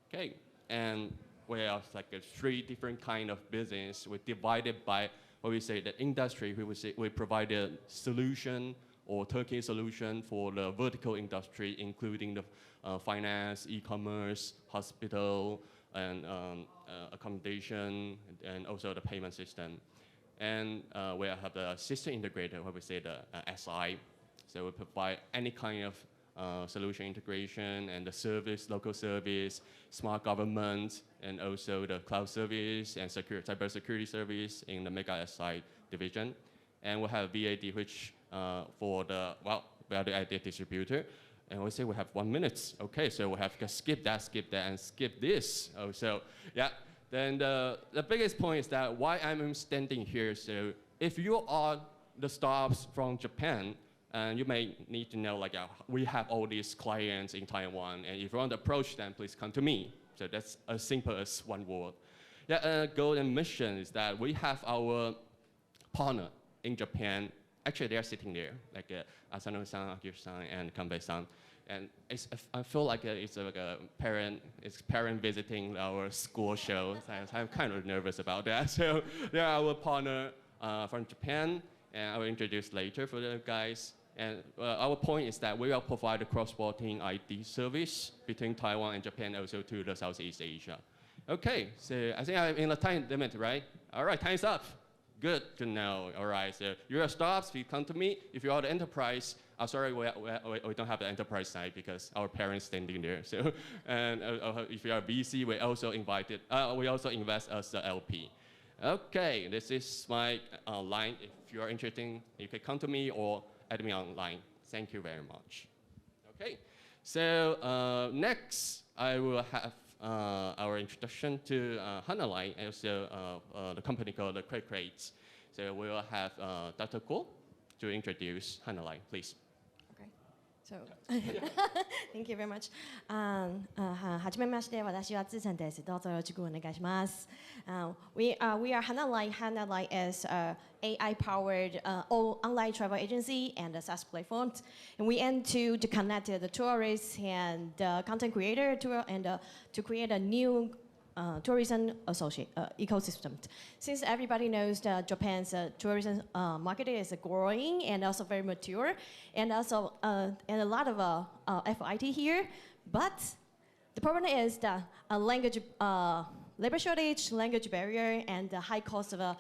Okay, and we have like 3 different kind of business. We divided by what we say the industry. We provide a solution or turnkey solution for the vertical industry, including the finance, e-commerce, hospital, and accommodation, and also the payment system. And we have the system integrator, what we say the SI. So we provide any kind of solution integration and the service, local service, smart government, and also the cloud service and cybersecurity service in the Mega SI division. And we have VAD, which for the, well, value-added distributor. And we say we have 1 minute. Okay, so we have to skip that, and skip this. Oh, so yeah. Then the biggest point is that why I'm standing here. So if you are the startups from Japan, and you may need to know, like, we have all these clients in Taiwan, and if you want to approach them, please come to me. So that's as simple as one word. Yeah, goal and mission is that we have our partner in Japan. Actually, they're sitting there, like Asano-san, Akira-san, and Kanbei-san. And I feel like it's like a parent visiting our school show. So I'm kind of nervous about that. So they're our partner from Japan, and I will introduce later for the guys. And our point is that we will provide a cross-border ID service between Taiwan and Japan, also to the Southeast Asia. Okay, so I think I'm in the time limit, right? All right, time's up. good to know. All right, so you're a startup, please come to me. If you are the enterprise, sorry, we don't have the enterprise side because our parents standing there. So, and if you are VC, we also invest as the LP. Okay, this is my line. If you are interested, you can come to me or add me online. Thank you very much. Okay, so next I will have our introduction to HANA-Line, and also the company called the RITZ. So we will have Dr. Guo to introduce HANA-Line, please. Okay. So, thank you very much. はじめまして、私はツーさんです。どうぞよろしくお願いします。We are HANA-Line. HANA-Line is AI-powered online travel agency and a SaaS platform. And we aim to connect the tourists and content creator to create a new tourism ecosystem. Since everybody knows that Japan's tourism market is growing and also very mature, and also and a lot of FIT here, but the problem is the language labor shortage, language barrier, and the high cost of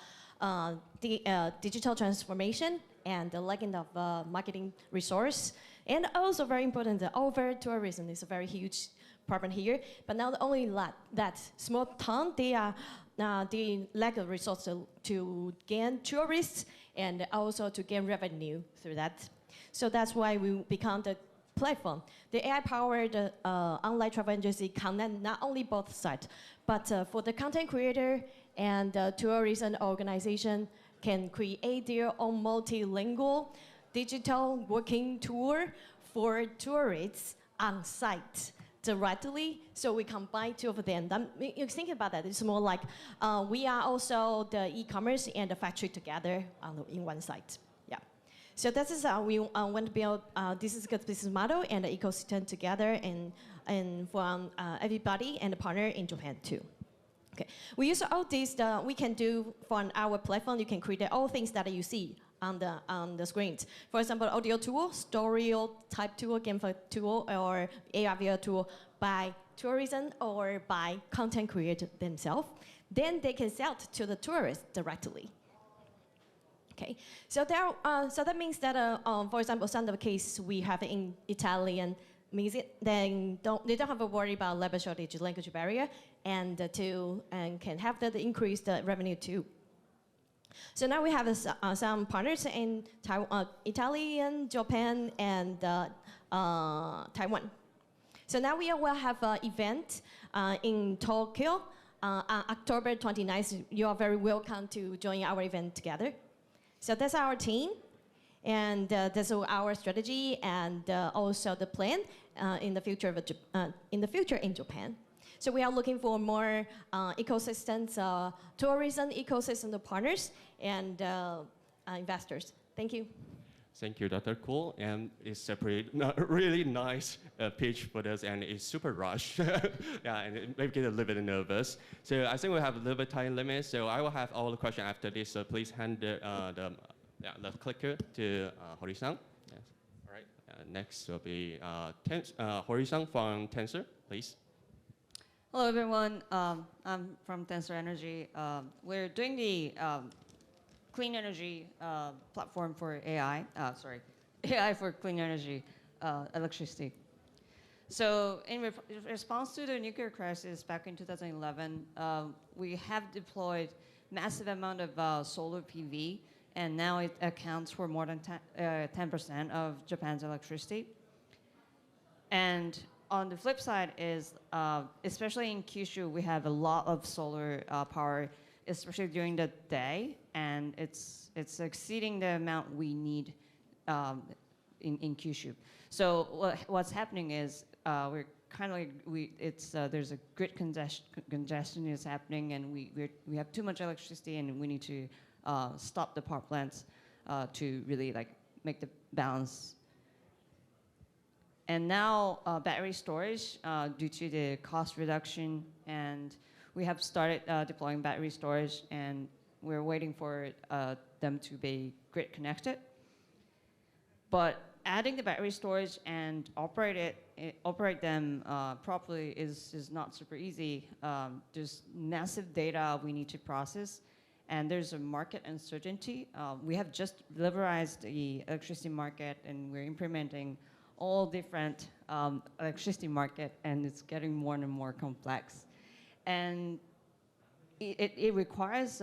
digital transformation and the lacking of marketing resource, and also very important, the over tourism is a very huge problem here. But not only that, small town they lack of resources to gain tourists and also to gain revenue through that. So that's why we become the platform. The AI-powered online travel agency connect not only both sides, but for the content creator and tourism organization can create their own multilingual digital working tour for tourists on site directly. So we combine two of them. You think about that. It's more like we are also the e-commerce and the factory together in one site. Yeah. So this is how we want to build. This is a good business model and the ecosystem together and from everybody and the partner in Japan too. Okay. We use all these. We can do on our platform. You can create all things that you see on the screens. For example, audio tool, story type tool, game tool, or AR VR tool by tourism or by content creator themselves. Then they can sell to the tourists directly. Okay, so that means that, for example, some of the case we have in Italian music, then they don't have to worry about labor shortage, language barrier, and can have that increase the revenue too. So now we have some partners in Taiwan, Italian, Japan, and Taiwan. So now we will have an event in Tokyo on October 29th. You are very welcome to join our event together. So that's our team, and that's our strategy, and also the plan in the future in Japan. So we are looking for more ecosystems, tourism ecosystem partners, and investors. Thank you. Thank you, Dr. Guo. And it's a really nice pitch for us, and it's super rushed. Yeah, and it may get a little bit nervous. So I think we have a little bit time limit. So I will have all the questions after this. So please hand the clicker to Hori-san. Yes. All right. Next will be Hori-san from Tensor, please. Hello, everyone. I'm from Tensor Energy. We're doing the clean energy platform for AI. AI for clean energy, electricity. So in response to the nuclear crisis back in 2011, we have deployed massive amount of solar PV, and now it accounts for more than 10% of Japan's electricity. And on the flip side is, especially in Kyushu, we have a lot of solar power, especially during the day, and it's exceeding the amount we need in Kyushu. So what's happening is we're kind of like there's a grid congestion is happening, and we have too much electricity, and we need to stop the power plants to really like make the balance. And now battery storage, due to the cost reduction, and we have started deploying battery storage, and we're waiting for them to be grid connected. But adding the battery storage and operate them properly is not super easy. There's massive data we need to process, and there's a market uncertainty. We have just liberalized the electricity market, and we're implementing all different electricity market, and it's getting more and more complex. And it requires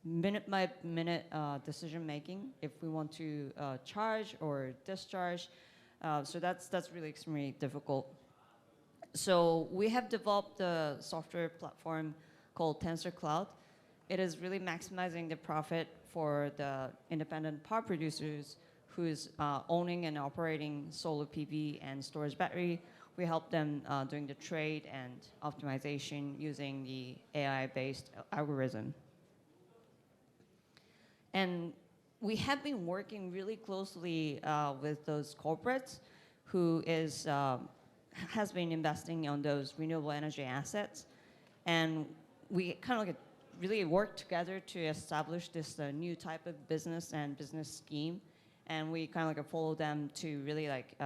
minute-by-minute decision making if we want to charge or discharge. So that's really extremely difficult. So we have developed a software platform called Tensor Cloud. It is really maximizing the profit for the independent power producers who's owning and operating solar PV and storage battery. We help them doing the trade and optimization using the AI-based algorithm. And we have been working really closely with those corporates who has been investing on those renewable energy assets. And we kind of like really work together to establish this new type of business and business scheme. And we kind of like follow them to really like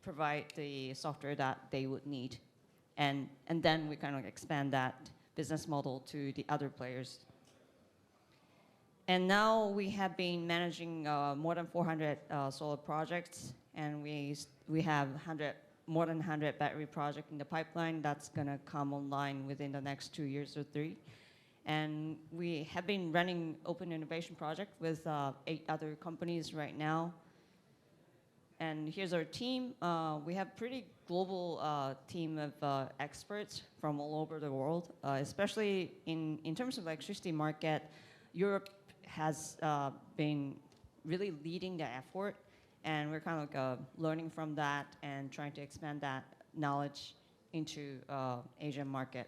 provide the software that they would need. And then we kind of like expand that business model to the other players. And now we have been managing more than 400 solar projects, and we have more than 100 battery projects in the pipeline that's going to come online within the next 2 years or 3. And we have been running open innovation project with 8 other companies right now. And here's our team. We have pretty global team of experts from all over the world, especially in terms of electricity market. Europe has been really leading the effort, and we're kind of like learning from that and trying to expand that knowledge into Asian market.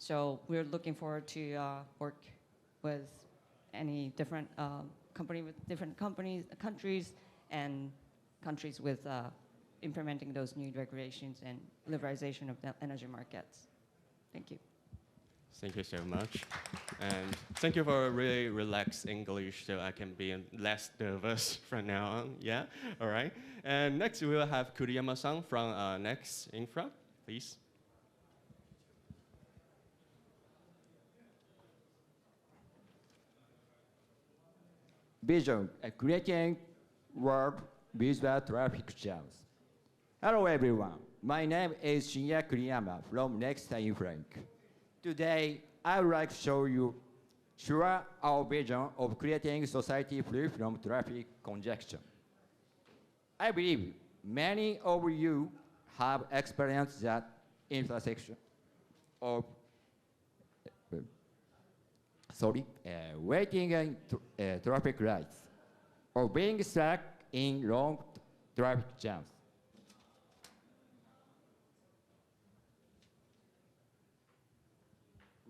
So we're looking forward to work with any different company with different countries, and countries with implementing those new regulations and liberalization of the energy markets. Thank you. Thank you so much. And thank you for really relaxed English so I can be less nervous from now on. Yeah, all right. And next we will have Kuriyama-san from Next Infra, please. Vision, creating world without traffic jams. Hello everyone, my name is Shinya Kuriyama from Next Infra. Today, I would like to share our vision of creating society free from traffic congestion. I believe many of you have experienced that intersection of waiting in traffic lights, or being stuck in long traffic jams.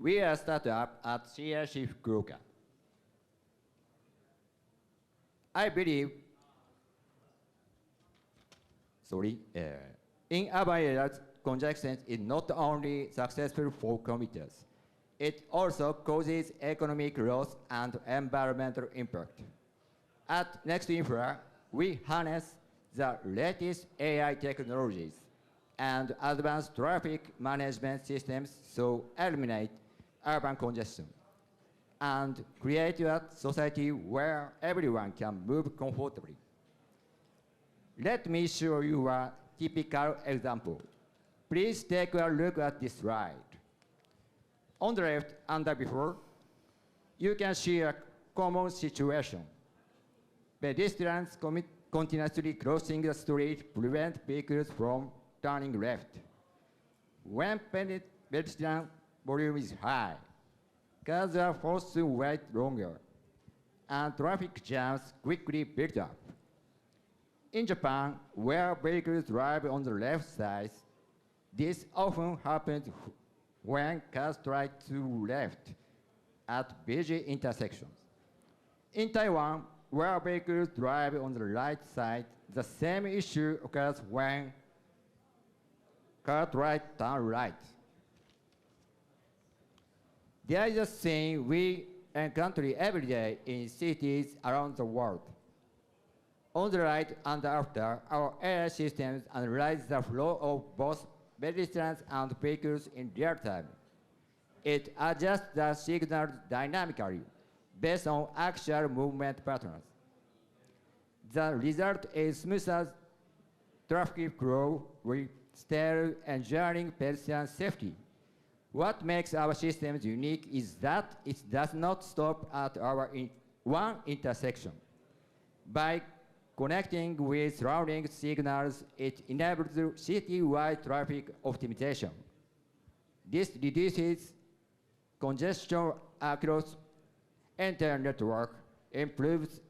We are a startup at CRC FUKUOKA. I believe, in urban areas, congestion is not only successful for commuters, it also causes economic loss and environmental impact. At Next Infra, we harness the latest AI technologies and advanced traffic management systems to eliminate urban congestion and create a society where everyone can move comfortably. Let me show you a typical example. Please take a look at this slide. On the left, under before, you can see a common situation. Pedestrians continuously crossing the street prevent vehicles from turning left. When pedestrian volume is high, cars are forced to wait longer, and traffic jams quickly build up. In Japan, where vehicles drive on the left side, this often happens when cars try to left at busy intersections. In Taiwan, where vehicles drive on the right side, the same issue occurs when cars try to turn right. There is a thing we encounter every day in cities around the world. On the right and after, our AI systems analyze the flow of both pedestrians and vehicles in real time. It adjusts the signal dynamically based on actual movement patterns. The result is smoother traffic flow with still ensuring pedestrian safety. What makes our systems unique is that it does not stop at our one intersection. By connecting with surrounding signals, it enables city-wide traffic optimization. This reduces congestion across entire network, improves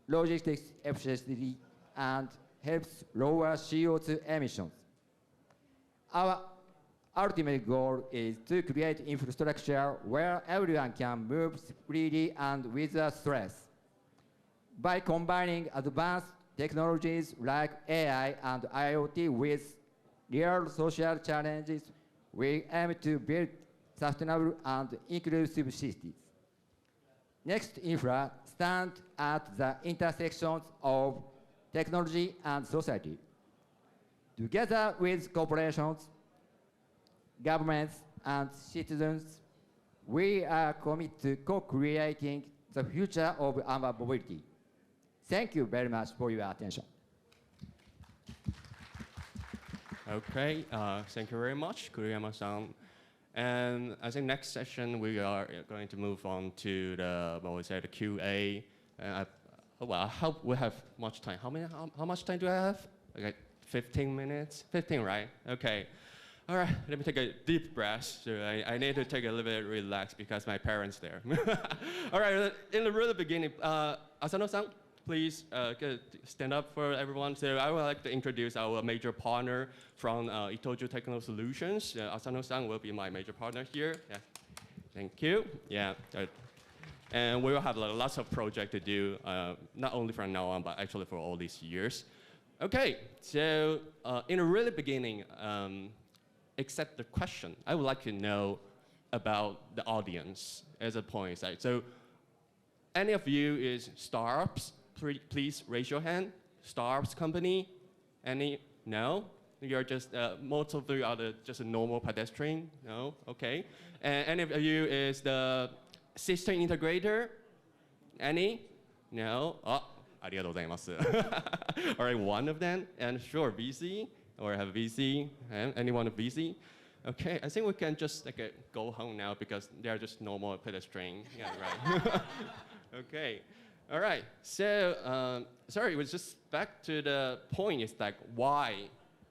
logistics efficiency, and helps lower CO2 emissions. Our ultimate goal is to create infrastructure where everyone can move freely and without stress. By combining advanced technologies like AI and IoT with real social challenges, we aim to build sustainable and inclusive cities. Next Infra stands at the intersections of technology and society. Together with corporations, governments, and citizens, we are committed to co-creating the future of our mobility. Thank you very much for your attention. Okay, thank you very much, Kuriyama-san. And I think next session we are going to move on to the, what we say, the QA. Well, I hope we have much time. How much time do I have? Okay, 15 minutes? 15, right? Okay. All right, let me take a deep breath. So I need to take a little bit relax because my parents there. All right, in the really beginning, Asano-san, please stand up for everyone. So I would like to introduce our major partner from Itoju Techno Solutions. Asano-san will be my major partner here. Yeah. Thank you. Yeah. And we will have lots of projects to do, not only from now on, but actually for all these years. Okay, so in the really beginning, accept the question. I would like to know about the audience as a point. So any of you is startups? Please raise your hand. Startups company? Any? No? You're just, most of you are just a normal pedestrian? No? Okay. And any of you is the system integrator? Any? No? Oh, ありがとうございます. All right, one of them. And sure, VC? Or have VC? Anyone a VC? Okay, I think we can just go home now because they're just normal pedestrian. Yeah, right. Okay. All right. So, sorry, it was just back to the point is like why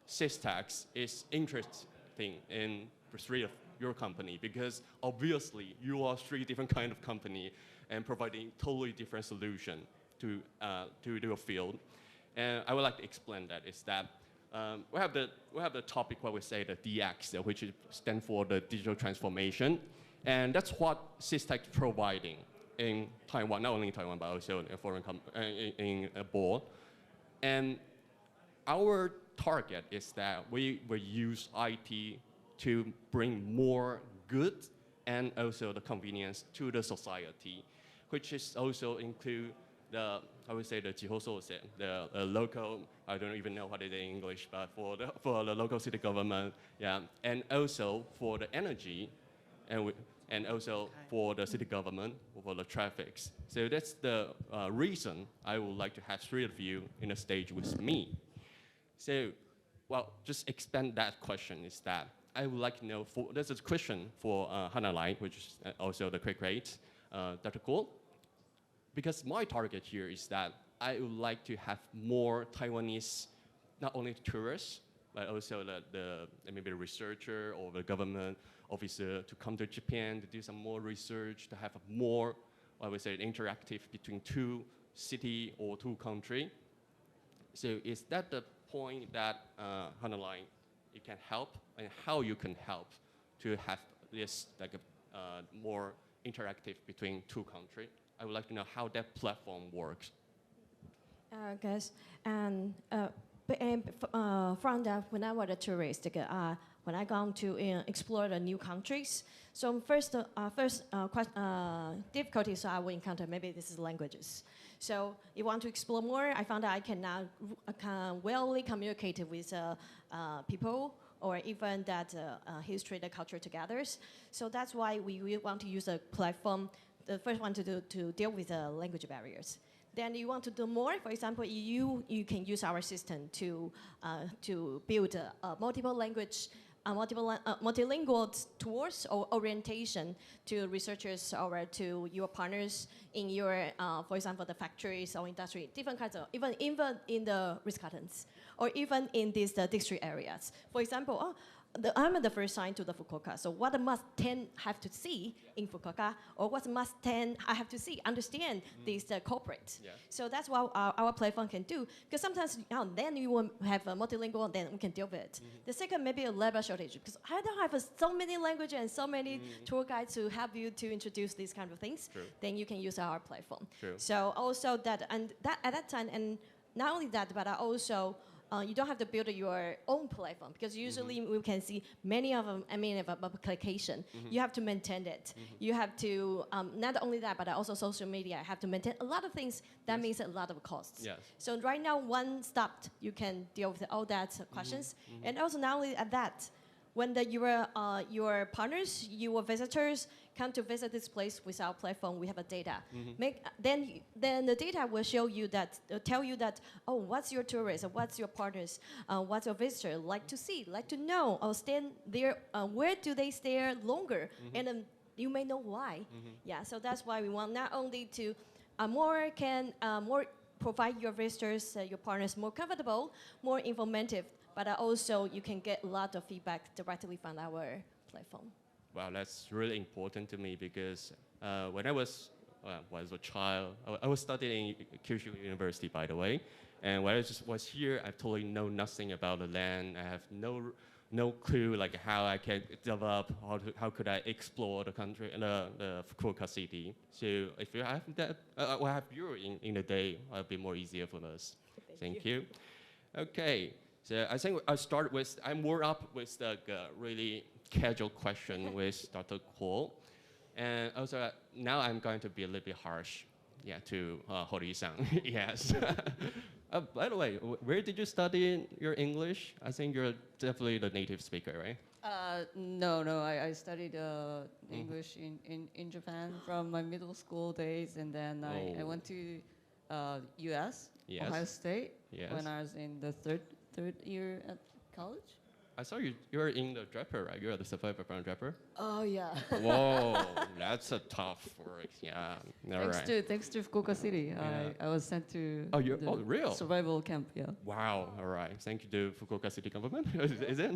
Systax is interesting in the three of your company, because obviously you are three different kind of company and providing totally different solution to do a field. And I would like to explain that is that we have the topic where we say the DX, which stands for the digital transformation, and that's what Systax providing in Taiwan, not only in Taiwan but also in a foreign in abroad. And our target is that we will use IT to bring more good and also the convenience to the society, which is also include the, I would say the jihoso, the local, I don't even know what it is in English, but for the local city government, yeah, and also for the energy, and also for the city government, for the traffics. So that's the reason I would like to have three of you in a stage with me. So, well, just expand that question is that I would like to know, there's a question for Hanalai, which is also the quick rate, Dr. Kuo. Because my target here is that I would like to have more Taiwanese, not only tourists, but also maybe the researcher or the government officer to come to Japan to do some more research, to have a more, I would say, interactive between two city or two country. So is that the point that Hanalai, you can help, and how you can help to have this like a more interactive between two countries? I would like to know how that platform works. Guys, and from that, when I was a tourist, when I gone to explore the new countries, so first difficulties I will encounter, maybe this is languages. So you want to explore more, I found that I can well communicate with people or even that history, the culture together. So that's why we want to use a platform the first one to deal with the language barriers. Then you want to do more. For example, you can use our system to build a multiple language, multilingual tours or orientation to researchers or to your partners in your, for example, the factories or industry, different kinds of, even in the RITZ-CARTONs, or even in these district areas. For example, I'm the first sign to the FUKUOKA, so what must 10 have to see in FUKUOKA, or what must 10 I have to see, understand these corporate. Yeah. So that's what our platform can do, because sometimes then you will have a multilingual, then we can deal with it. The second, maybe a labor shortage, because I don't have so many languages and so many tour guides to help you to introduce these kind of things. True. Then you can use our platform. True. So also that, and that at that time, and not only that, but I also, you don't have to build your own platform, because usually we can see many of them, of application. You have to maintain it. You have to, not only that, but also social media, have to maintain a lot of things. That means a lot of costs. Yes. So right now, one stop, you can deal with all that questions. And also not only at that, when your partners, your visitors come to visit this place with our platform, we have a data. Then the data will show you that, tell you that, oh, what's your tourist, what's your partners, what's your visitor like to see, like to know, or stand there, where do they stay longer, and you may know why. Yeah, so that's why we want not only to more provide your visitors, your partners more comfortable, more informative, but also you can get a lot of feedback directly from our platform. Wow, that's really important to me, because when I was a child, I was studying in Kyushu University, by the way, and when I just was here, I totally know nothing about the land. I have no clue like how I can develop, how could I explore the country and the Fukuoka city. So if you have that, or have you in the day, it'll be more easier for us. Thank you. Okay. So I think I'll start with, I'm more up with the really casual question with Dr. Kuo. And also, now I'm going to be a little bit harsh, to Hori-san. Yes. By the way, where did you study your English? I think you're definitely the native speaker, right? No, I studied English in Japan from my middle school days, and then I went to US, Ohio State, when I was in the third year at college. I saw you're in the Draper, right? You're the survivor from Draper? Oh, yeah. Whoa, that's a tough work, yeah. Thanks to Fukuoka City. I was sent to real? survival camp, yeah. Wow, all right. Thank you to Fukuoka City government, is it?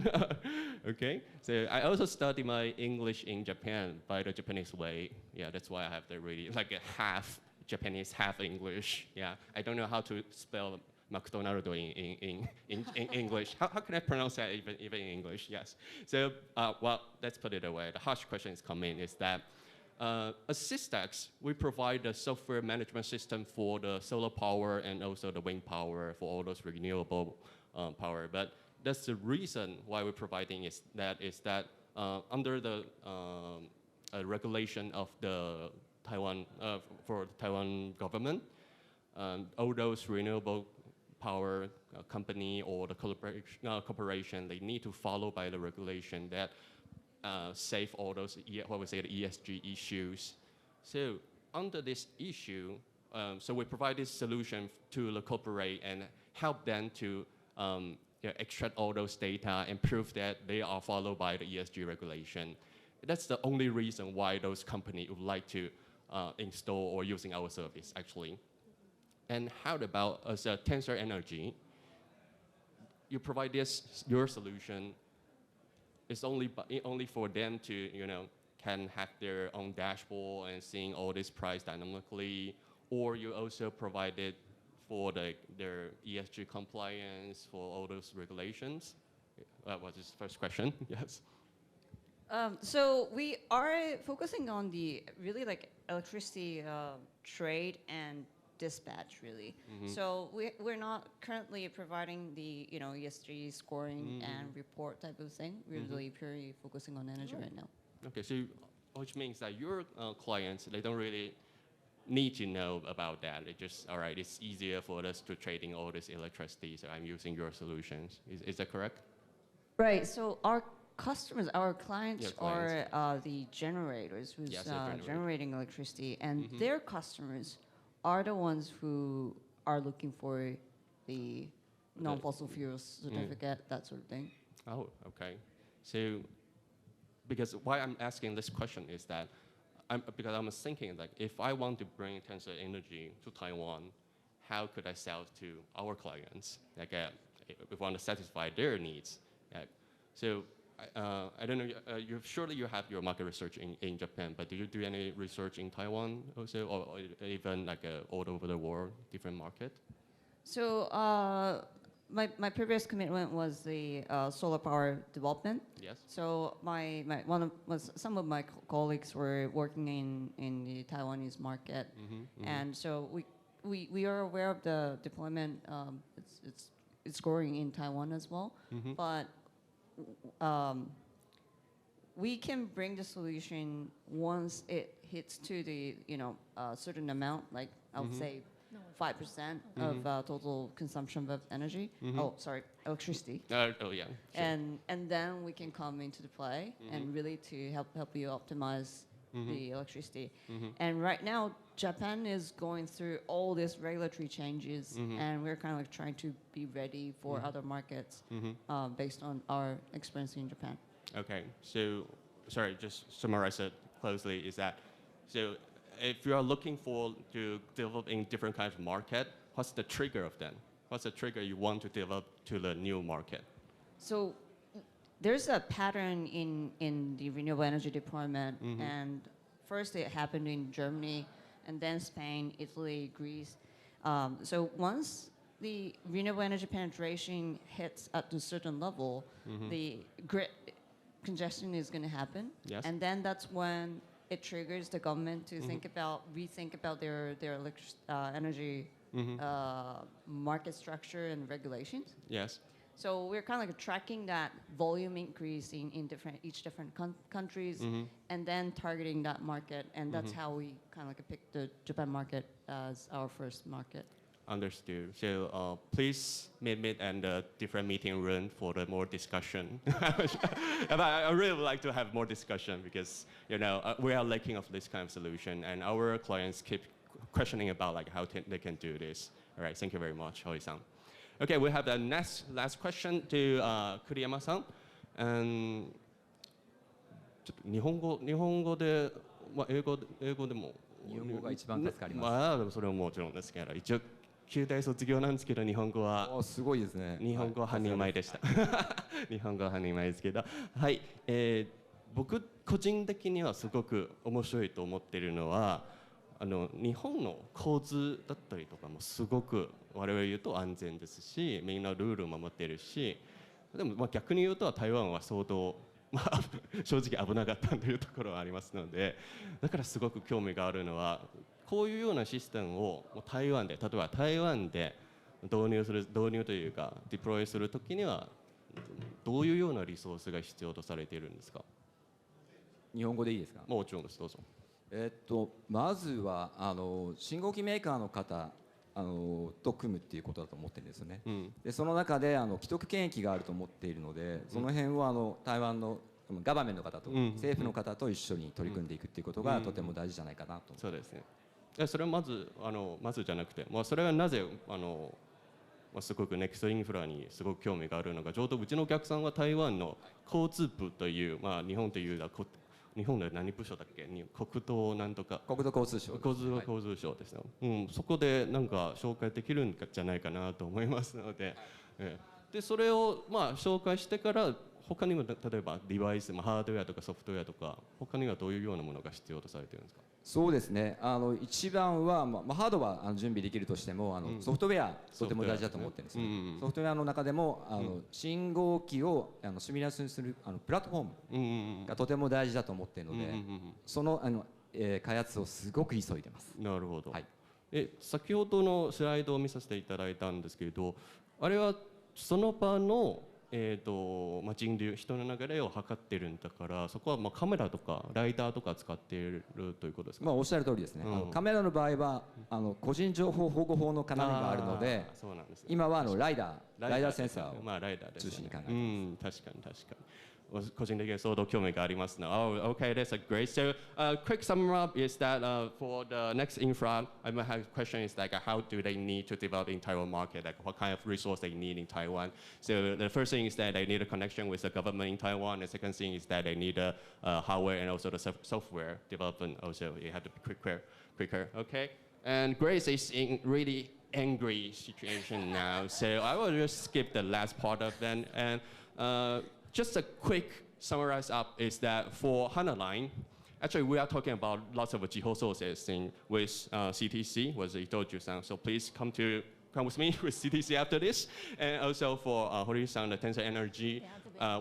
Okay, so I also studied my English in Japan by the Japanese way. Yeah, that's why I have the really, like a half Japanese, half English. Yeah, I don't know how to spell McDonald's in English. How can I pronounce that even in English? Yes. So, well, let's put it away. The harsh question is coming is that at Systex, we provide the software management system for the solar power and also the wind power for all those renewable power. But that's the reason why we're providing is that under the regulation of the Taiwan, for the Taiwan government, all those renewable power company or the corporation, they need to follow by the regulation that save all those, what we say, the ESG issues. So under this issue, so we provide this solution to the corporate and help them to extract all those data and prove that they are followed by the ESG regulation. That's the only reason why those companies would like to install or using our service, actually. And how about as a Tensor Energy, you provide your solution, it's only for them to, can have their own dashboard and seeing all this price dynamically, or you also provide it for their ESG compliance for all those regulations? That was his first question, yes. So we are focusing on the really electricity trade and dispatch, really. So we're not currently providing the ESG scoring and report type of thing. We're really purely focusing on energy right now. Okay, so which means that your clients, they don't really need to know about that. It just, all right, it's easier for us to trading all this electricity, so I'm using your solutions. Is that correct? Right, so our customers, our clients, Your clients. are the generators who's Yes, the generator. generating electricity, and their customers are the ones who are looking for the non-fossil fuels certificate, that sort of thing. Oh, okay. So, because why I'm asking this question is that because I'm thinking like if I want to bring Tensor Energy to Taiwan, how could I sell to our clients? Like, if we want to satisfy their needs. So, I don't know. Surely you have your market research in Japan, but do you do any research in Taiwan also, or even like all over the world, different market? So my previous commitment was the solar power development. Yes. So some of my colleagues were working in the Taiwanese market, and so we are aware of the deployment. It's growing in Taiwan as well, but we can bring the solution once it hits to the certain amount, like I would say 5% of total consumption of energy. Oh, sorry, electricity. Oh yeah. Sure. And then we can come into the play and really to help you optimize the electricity. And right now, Japan is going through all these regulatory changes, and we're kind of like trying to be ready for other markets based on our experience in Japan. Okay, so sorry, just summarize it closely. Is that so? If you are looking to develop in different kinds of market, what's the trigger of them? What's the trigger you want to develop to the new market? So there's a pattern in the renewable energy deployment, and first it happened in Germany, and then Spain, Italy, Greece. So once the renewable energy penetration hits at a certain level, the grid congestion is going to happen, Yes. and then that's when it triggers the government to rethink about their energy market structure and regulations. Yes. So we're kind of like tracking that volume increase in each different countries, and then targeting that market, and that's how we kind of like pick the Japan market as our first market. Understood. So please meet in the different meeting room for the more discussion. And I really would like to have more discussion because we are lacking of this kind of solution, and our clients keep questioning about like how they can do this. All right. Thank you very much, Hoi-san. Okay, we have the last question to Kuriyama-san. And 日本語で、英語でも。日本語が一番助かります。まあでもそれはもちろんですけど、一応旧大卒業なんですけど日本語はすごいですね。日本語は半人前でした。日本語は半人前ですけど、はい、僕個人的にはすごく面白いと思っているのは。日本の構図だったりとかもすごく我々言うと安全ですし、みんなルールを守っているし、でも逆に言うと台湾は相当、正直危なかったというところはありますので、だからすごく興味があるのはこういうようなシステムを台湾で、例えば台湾で導入というかデプロイするときにはどういうようなリソースが必要とされているんですか？日本語でいいですか？もちろんです、どうぞ。まずは信号機メーカーの方と組むっていうことだと思ってるんですよね。でその中で既得権益があると思っているので、その辺を台湾のガバメントの方と政府の方と一緒に取り組んでいくっていうことがとても大事じゃないかなと。そうですね。それはまずじゃなくて、それはなぜすごくネクストインフラにすごく興味があるのが、ちょうどうちのお客さんは台湾の交通部という、日本という日本で何部署だっけ？国土なんとか。国土交通省。交通省ですね。そこでなんか紹介できるんじゃないかなと思いますので、でそれを紹介してから他にも例えばデバイス、ハードウェアとかソフトウェアとか他にはどういうようなものが必要とされているんですか？そうですね。一番はハードは準備できるとしてもソフトウェアとても大事だと思ってるんですよ。ソフトウェアの中でも信号機をシミュレーションするプラットフォームがとても大事だと思っているので、その開発をすごく急いでます。なるほど。先ほどのスライドを見させていただいたんですけれど、あれはその場の人流、人の流れを測ってるんだから、そこはカメラとかライダーとか使っているということですか？おっしゃる通りですね。カメラの場合は個人情報保護法の要があるので、今はライダーセンサーを中心に考えています。確かに。個人的に相当興味がありますね。Oh, okay, that's a great. So, quick sum up is that for the next infra, I might have a question is like how do they need to develop in Taiwan market? Like what kind of resource they need in Taiwan? So the first thing is that they need a connection with the government in Taiwan. The second thing is that they need a hardware and also the software development. Also, you have to be quicker. Okay. And Grace is in really angry situation now, so I will just skip the last part of that. And just a quick summarize up is that for HANA Line, actually we are talking about lots of Jiho sources with CTC, was Itoju-san. So please come with me with CTC after this. And also for Hori-san, the Tensor Energy,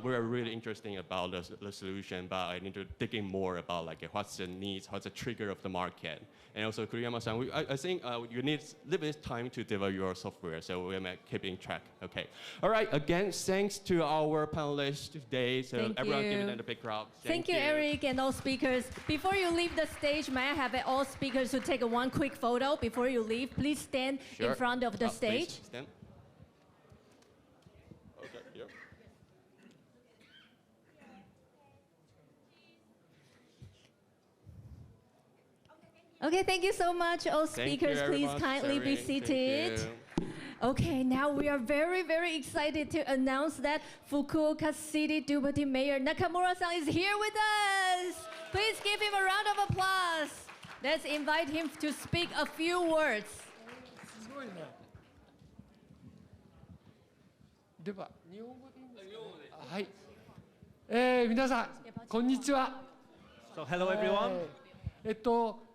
we're really interested about the solution, but I need to dig in more about like what's the needs, what's the trigger of the market. And also Kuriyama-san, I think you need a little bit of time to develop your software, so we're keeping track. Okay. All right, again, thanks to our panelists today. So Thank everyone you. give them a big crowd. Thank you, Eric, and all speakers. Before you leave the stage, may I have all speakers to take one quick photo before you leave? Please stand in front of the stage. Please stand. Okay, yeah. Okay, thank you so much. All Thank you, speakers, please everyone. kindly be Thank seated. you. Okay, now we are very, very excited to announce that Fukuoka City Deputy Mayor Nakamura-san is here with us. Please give him a round of applause. Let's invite him to speak a few words. すごいね。では日本語でいいんですか？はい。皆さんこんにちは。So hello everyone.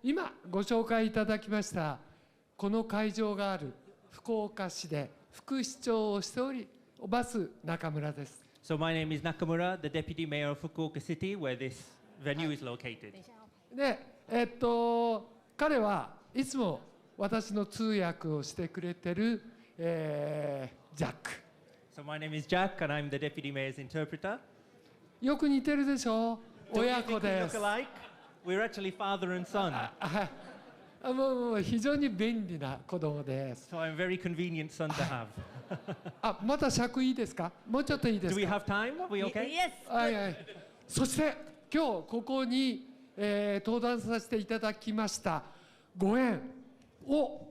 今ご紹介いただきましたこの会場がある福岡市で副市長をしております中村です。So my name is Nakamura, the Deputy Mayor of Fukuoka City, where this venue is located. で、彼はいつも私の通訳をしてくれてる、ジャック。So my name is Jack, and I'm the Deputy Mayor's interpreter. よく似てるでしょ？親子です。We're actually father and son. もう非常に便利な子供です。So I'm a very convenient son to have. また尺いいですか？もうちょっといいですか？ Do we have time? Are we okay? Yes. はいはい。そして今日ここに、登壇させていただきましたご縁を、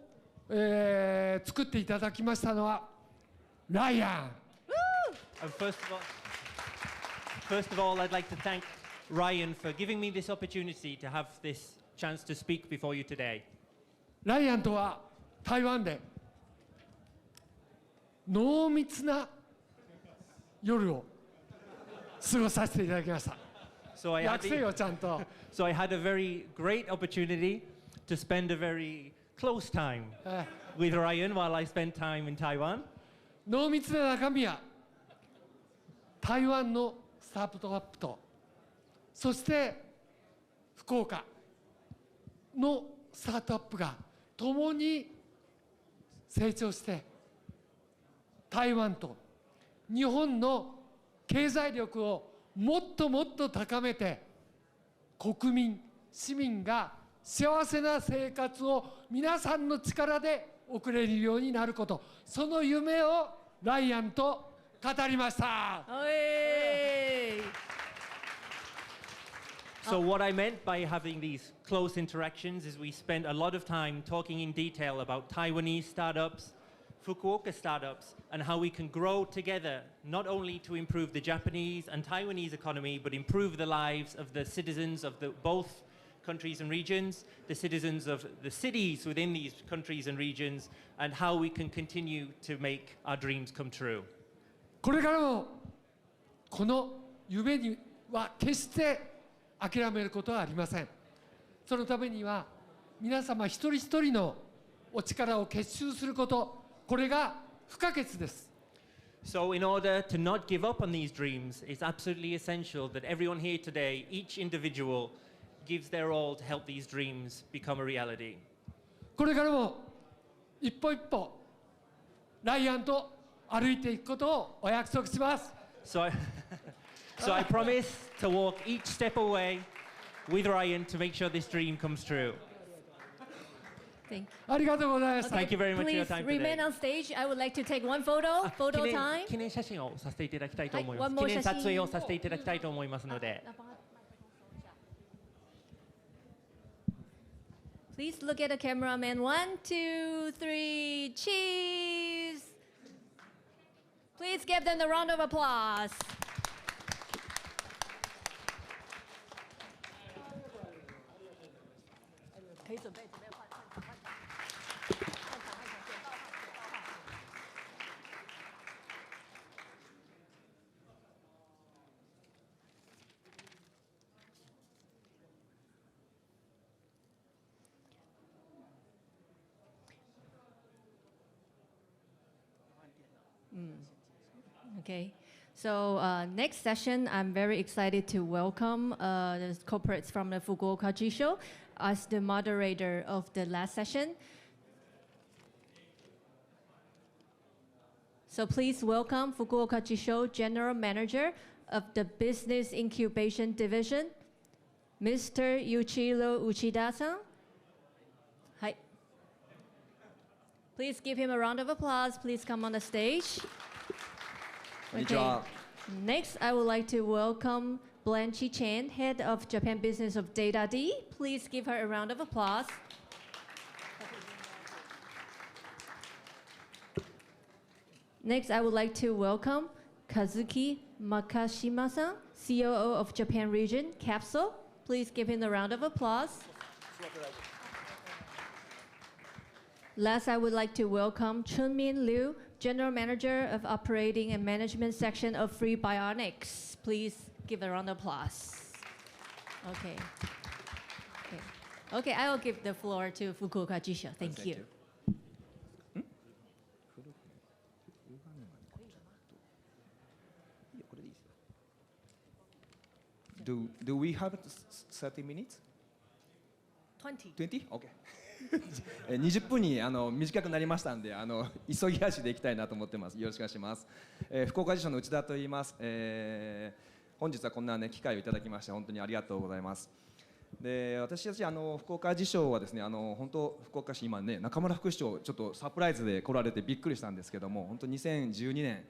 作っていただきましたのはライアン。First of all, I'd like to thank Ryan for giving me this opportunity to have this chance to speak before you today. ライアンとは台湾で濃密な夜を過ごさせていただきました。訳せよちゃんと。So I had a very great opportunity to spend a very close time with Ryan while I spent time in Taiwan. 濃密な中身は台湾のスタートアップとそして福岡のスタートアップが共に成長して台湾と日本の経済力をもっともっと高めて国民市民が幸せな生活を皆さんの力で送れるようになることその夢をライアンと語りました。So what I meant by having these close interactions is we spent a lot of time talking in detail about Taiwanese startups, Fukuoka startups, and how we can grow together, not only to improve the Japanese and Taiwanese economy, but improve the lives of the citizens of both countries and regions, the citizens of the cities within these countries and regions, and how we can continue to make our dreams come true. これからもこの夢には決して諦めることはありません。そのためには皆様一人一人のお力を結集すること、これが不可欠です。So in order to not give up on these dreams, it's absolutely essential that everyone here today, each individual, gives their all to help these dreams become a reality. これからも一歩一歩ライアンと歩いていくことをお約束します。So I promise to walk each step away with Ryan to make sure this dream comes true. ありがとうございました。Thank you very much for your Please time remain today. on stage. I would like to take one photo. Photo 記念 time. 記念写真をさせていただきたいと思いまはいす。 one more 記念撮影写真をさせていただきたいと思いますので。 Please look at the cameraman. 1, 2, 3, cheese. Please give them a round of applause. Okay. So next session, I'm very excited to welcome the corporates from the Fukuoka Jisho as the moderator of the last session. So please welcome Fukuoka Jisho General Manager of the Business Incubation Division, Mr. Yuichiro Uchida-san. Hi. Please give him a round of applause. Please come on the stage. Okay. Next, I would like to welcome Blanche Chen, Head of Japan Business of Data D. Please give her a round of applause. Next, I would like to welcome Kazuki Makashima-san, COO of Japan Region, Capsule. Please give him a round of applause. Last, I would like to welcome Chunmin Liu, General Manager of Operating and Management Section of Free Bionics. Please give a round of applause. Okay. Okay, I will give the floor to Fukuoka Jisho. Thank you. Do we have 30 minutes? 20. 20? OK 20分に短くなりましたんで急ぎ足でいきたいなと思ってます。よろしくお願いします。福岡支所の内田と言います。本日はこんなね機会をいただきまして本当にありがとうございます。で私たち福岡支所はですね本当福岡市今ね中村副市長ちょっとサプライズで来られてびっくりしたんですけども本当2012年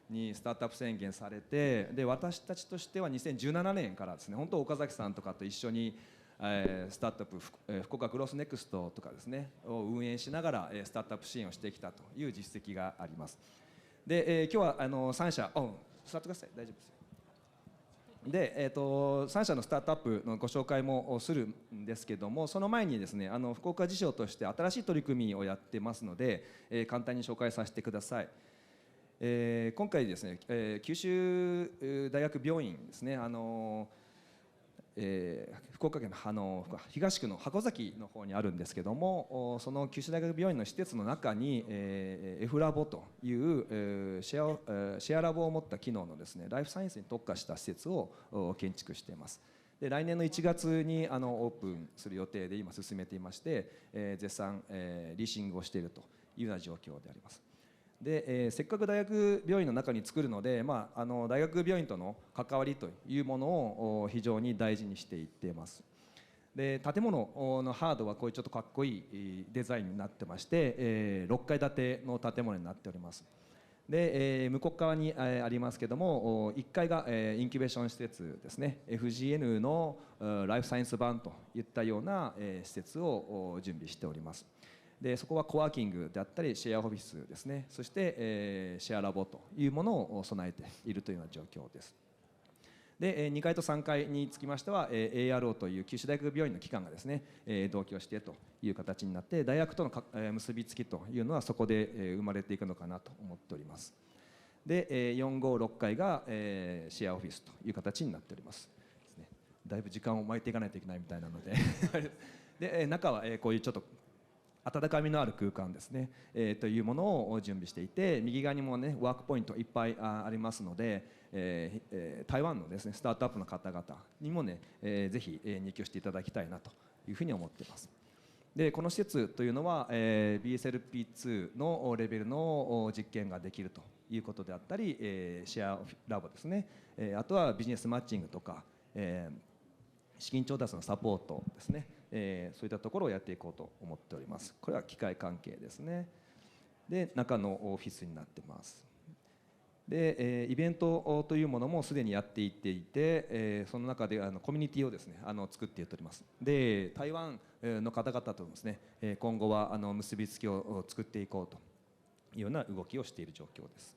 にスタートアップ宣言されてで私たちとしては2017年からですね本当岡崎さんとかと一緒にスタートアップ福岡グロースネクストとかですねを運営しながらスタートアップ支援をしてきたという実績があります。で、今日は3社座ってください大丈夫です。で、3社のスタートアップのご紹介もするんですけどもその前にですね福岡支所として新しい取り組みをやってますので、簡単に紹介させてください。今回ですね、九州大学病院ですね福岡県の東区の箱崎の方にあるんですけどもその九州大学病院の施設の中に、F ラボというシェアラボを持った機能のですねライフサイエンスに特化した施設を建築しています。で来年の1月にオープンする予定で今進めていまして、絶賛、リーシングをしているというような状況であります。でせっかく大学病院の中に作るので、大学病院との関わりというものを非常に大事にしていっています。で建物のハードはこういうちょっとかっこいいデザインになってまして、6階建ての建物になっております。で、向こう側にありますけども1階がインキュベーション施設ですね FGN のライフサイエンス版といったような施設を準備しております。でそこはコワーキングであったりシェアオフィスですねそして、シェアラボというものを備えているというような状況です。で2階と3階につきましては ARO という九州大学病院の機関がですね同居してという形になって大学との結びつきというのはそこで生まれていくのかなと思っております。で456階がシェアオフィスという形になっております。だいぶ時間を巻いていかないといけないみたいなのでで中はこういうちょっと温かみのある空間ですね、というものを準備していて右側にもねワークポイントいっぱいありますので、台湾のですねスタートアップの方々にもね、ぜひ入居していただきたいなというふうに思っています。でこの施設というのは、BSLP2 のレベルの実験ができるということであったり、シェアラボですね、あとはビジネスマッチングとか、資金調達のサポートですね、そういったところをやっていこうと思っております。これは機械関係ですね。で、中のオフィスになってます。で、イベントというものもすでにやっていっていて、その中でコミュニティをですね作っていっております。で、台湾の方々とですね今後は結びつきを作っていこうというような動きをしている状況です。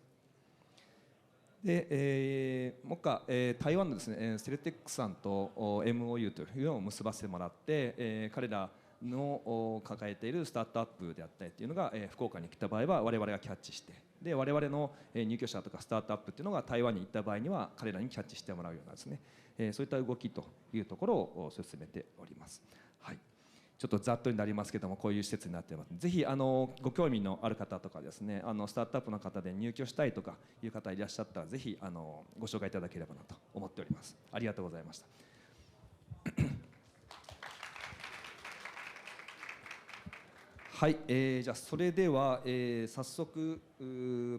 で、もう一回、台湾のですねセレテックさんと MOU というのを結ばせてもらって、彼らの抱えているスタートアップであったりというのが、福岡に来た場合は我々がキャッチして、で我々の入居者とかスタートアップっていうのが台湾に行った場合には彼らにキャッチしてもらうようなですね、そういった動きというところを進めております。はい、ちょっとざっとになりますけども、こういう施設になっています。ぜひご興味のある方とかですね、スタートアップの方で入居したいとかいう方いらっしゃったら、ぜひご紹介いただければなと思っております。ありがとうございました。はい、じゃあそれでは、早速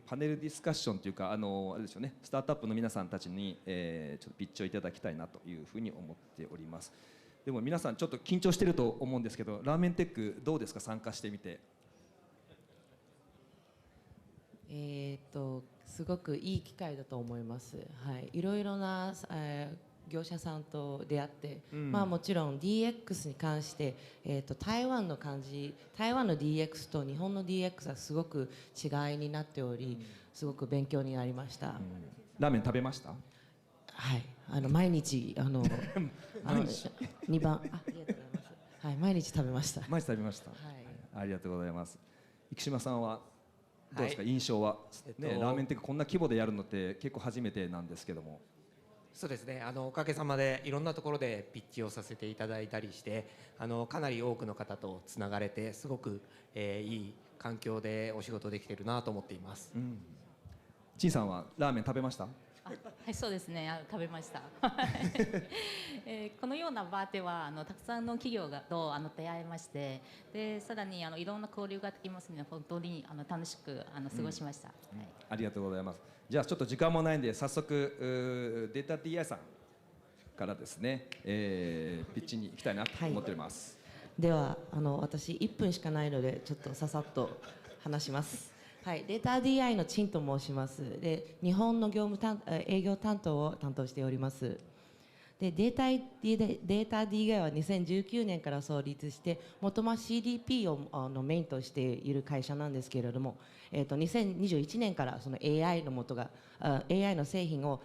パネルディスカッションというかあれですよね、スタートアップの皆さんたちに、ちょっとピッチをいただきたいなというふうに思っております。でも皆さんちょっと緊張してると思うんですけど、ラーメンテックどうですか、参加してみて。すごくいい機会だと思います。はい、いろいろな、業者さんと出会って、まあもちろん DX に関して、台湾の感じ、台湾の DX と日本の DX はすごく違いになっており、すごく勉強になりました。ラーメン食べました？はい、毎日2番、ありがとうございます。はい、毎日食べました。毎日食べました。はい、ありがとうございます。生島さんはどうですか、印象は。ね、ラーメンテックこんな規模でやるのって結構初めてなんですけども。そうですね、おかげさまでいろんなところでピッチをさせていただいたりして、かなり多くの方とつながれてすごく、いい環境でお仕事できているなと思っています。陳さんはラーメン食べました？はい、そうですね、食べました。このような場ではたくさんの企業と出会いまして、でさらにいろんな交流ができますので、本当に楽しく過ごしました。はい、ありがとうございます。じゃあちょっと時間もないんで早速データ DI さんからですね、ピッチに行きたいなと思っております。では私1分しかないのでちょっとささっと話します。はい、データ DI の陳と申します。で、日本の営業担当を担当しております。で、データ DI は2019年から創立して、もともと CDP をメインとしている会社なんですけれども、2021年からその AI のAI の製品を、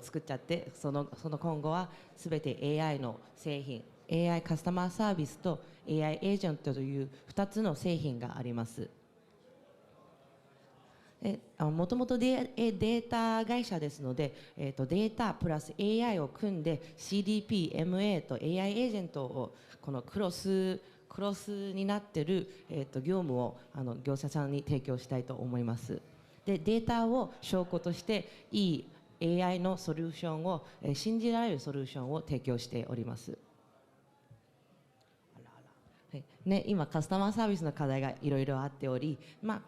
作っちゃって、その今後は全て AI の製品、AI カスタマーサービスと AI エージェントという2つの製品があります。もともとデータ会社ですので、データプラス AI を組んで CDP、MA と AI エージェントをこのクロスになっている、業務を業者さんに提供したいと思います。で、データを証拠としていい AI のソリューションを、信じられるソリューションを提供しております。ね、今カスタマーサービスの課題がいろいろあっており、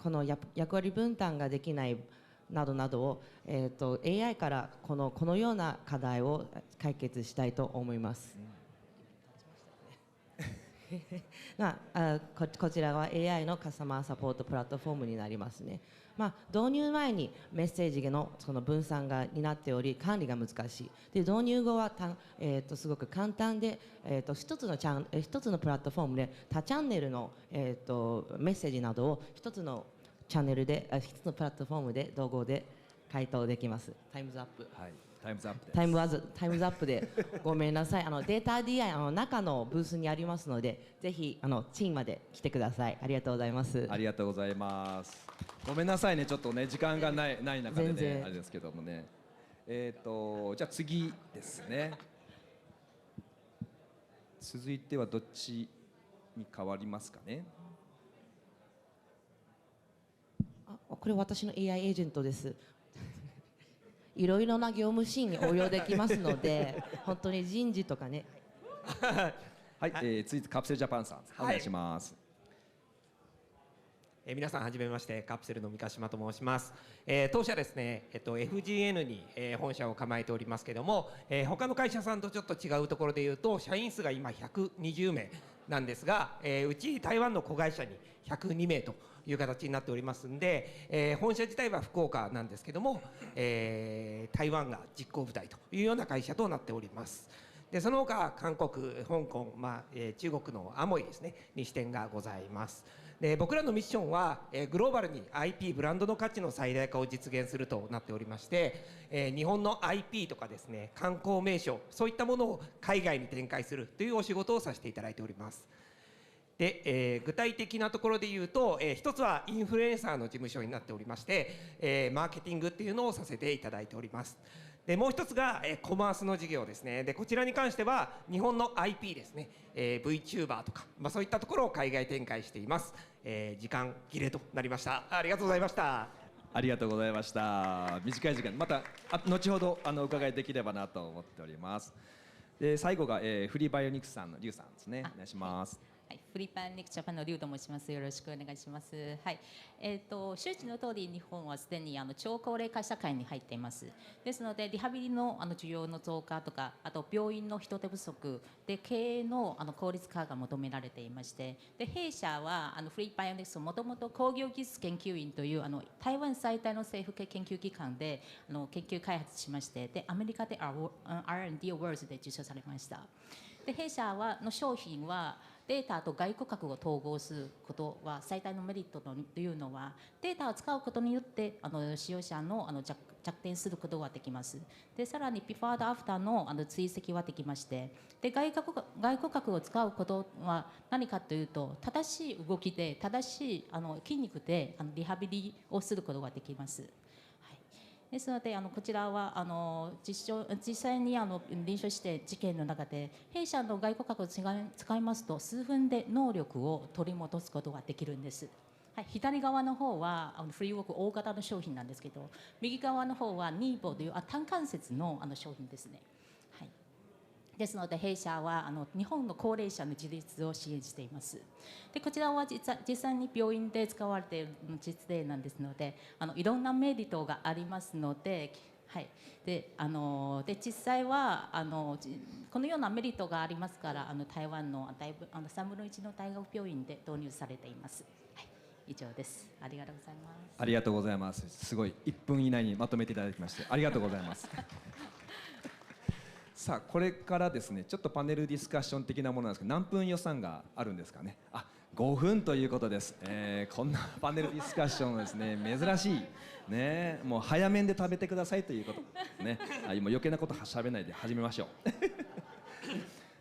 この役割分担ができないなどなどを、AI からこのような課題を解決したいと思います。こちらは AI のカスタマーサポートプラットフォームになりますね。導入前にメッセージのその分散になっており、管理が難しい。で、導入後はすごく簡単で、一つのプラットフォームで多チャンネルの、メッセージなどを一つのチャンネルで、一つのプラットフォームで同語で回答できます。タイムズアップ。はい、タイムズアップです。タイムズアップでごめんなさい。データ DI 中のブースにありますので、ぜひチームまで来てください。ありがとうございます。ありがとうございます。ごめんなさいね、ちょっとね時間がない中でねあれですけどもね。じゃあ次ですね。続いてはどっちに変わりますかね。これ私の AI エージェントです。いろいろな業務シーンに応用できますので、本当に人事とかね。はい、続いてカプセルジャパンさん、お願いします。皆さんはじめまして、カプセルの三ヶ島と申します。当社ですね、FGN に、本社を構えておりますけども、他の会社さんとちょっと違うところでいうと、社員数が今120名なんですが、うち台湾の子会社に102名という形になっておりますんで、本社自体は福岡なんですけども、台湾が実行部隊というような会社となっております。でその他韓国、香港、中国のアモイですねに支店がございます。で僕らのミッションは、グローバルに IP ブランドの価値の最大化を実現するとなっておりまして、日本の IP とかですね観光名所そういったものを海外に展開するというお仕事をさせていただいております。で具体的なところで言うと、一つはインフルエンサーの事務所になっておりまして、マーケティングっていうのをさせていただいております。でもう一つが、コマースの事業ですね。でこちらに関しては日本の IP ですね、VTuber とか、そういったところを海外展開しています。時間切れとなりました。ありがとうございました。ありがとうございました。短い時間また後ほどお伺いできればなと思っております。で最後が、フリーバイオニクスさんのリュウさんですね。お願いします。はい、フリーバイオニクスジャパンのリュウと申します。よろしくお願いします。はい、周知の通り日本はすでに超高齢化社会に入っています。ですのでリハビリの需要の増加とか、あと病院の人手不足で経営の効率化が求められていまして、で弊社はフリーバイオニクスもともと工業技術研究院という台湾最大の政府系研究機関で研究開発しまして、でアメリカで R&D アワードで受賞されました。で弊社の商品はデータと外顧客を統合することは最大のメリットというのは、データを使うことによって使用者の着点することができます。でさらにビフォーとアフターの追跡はできまして、で外顧客を使うことは何かというと、正しい動きで正しい筋肉でリハビリをすることができます。ですのでこちらは実際に臨床して事件の中で弊社の外顧客を使いますと数分で能力を取り戻すことができるんです。はい、左側の方はフリーウォーク大型の商品なんですけど、右側の方はニーボという単関節の商品ですね。はい、ですので弊社は日本の高齢者の自立を支援しています。でこちらは実際に病院で使われている実例なんですので、いろんなメリットがありますので、はい、で実際はこのようなメリットがありますから、台湾の3分の1の大学病院で導入されています。はい、以上です。ありがとうございます。ありがとうございます。すごい1分以内にまとめていただきましてありがとうございます。さあこれからですね、ちょっとパネルディスカッション的なものなんですけど、何分予算があるんですかね。5分ということです。こんなパネルディスカッションですね、珍しいね。もう早めで食べてくださいということね。今余計なことはしゃべないで始めましょう。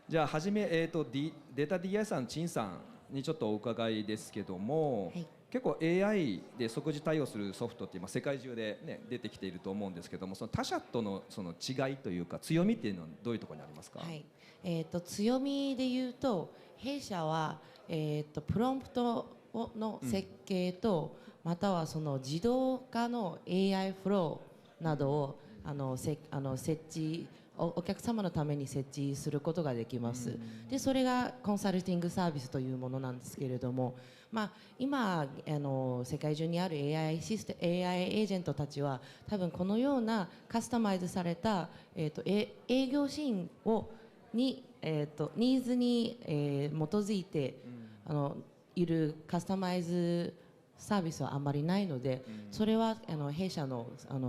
じゃあ初めデータ DI さん、陳さんにちょっとお伺いですけども、はい、結構 AI で即時対応するソフトって今世界中で、ね、出てきていると思うんですけども、その他社とのその違いというか強みっていうのはどういうところにありますか。はい、強みで言うと弊社は、プロンプトの設計と、またはその自動化の AI フローなどを設置お客様のために設置することができます。でそれがコンサルティングサービスというものなんですけれども、今世界中にある AI エージェントたちは多分このようなカスタマイズされた、営業シーンニーズに、基づいているカスタマイズサービスはあまりないので、それは弊社の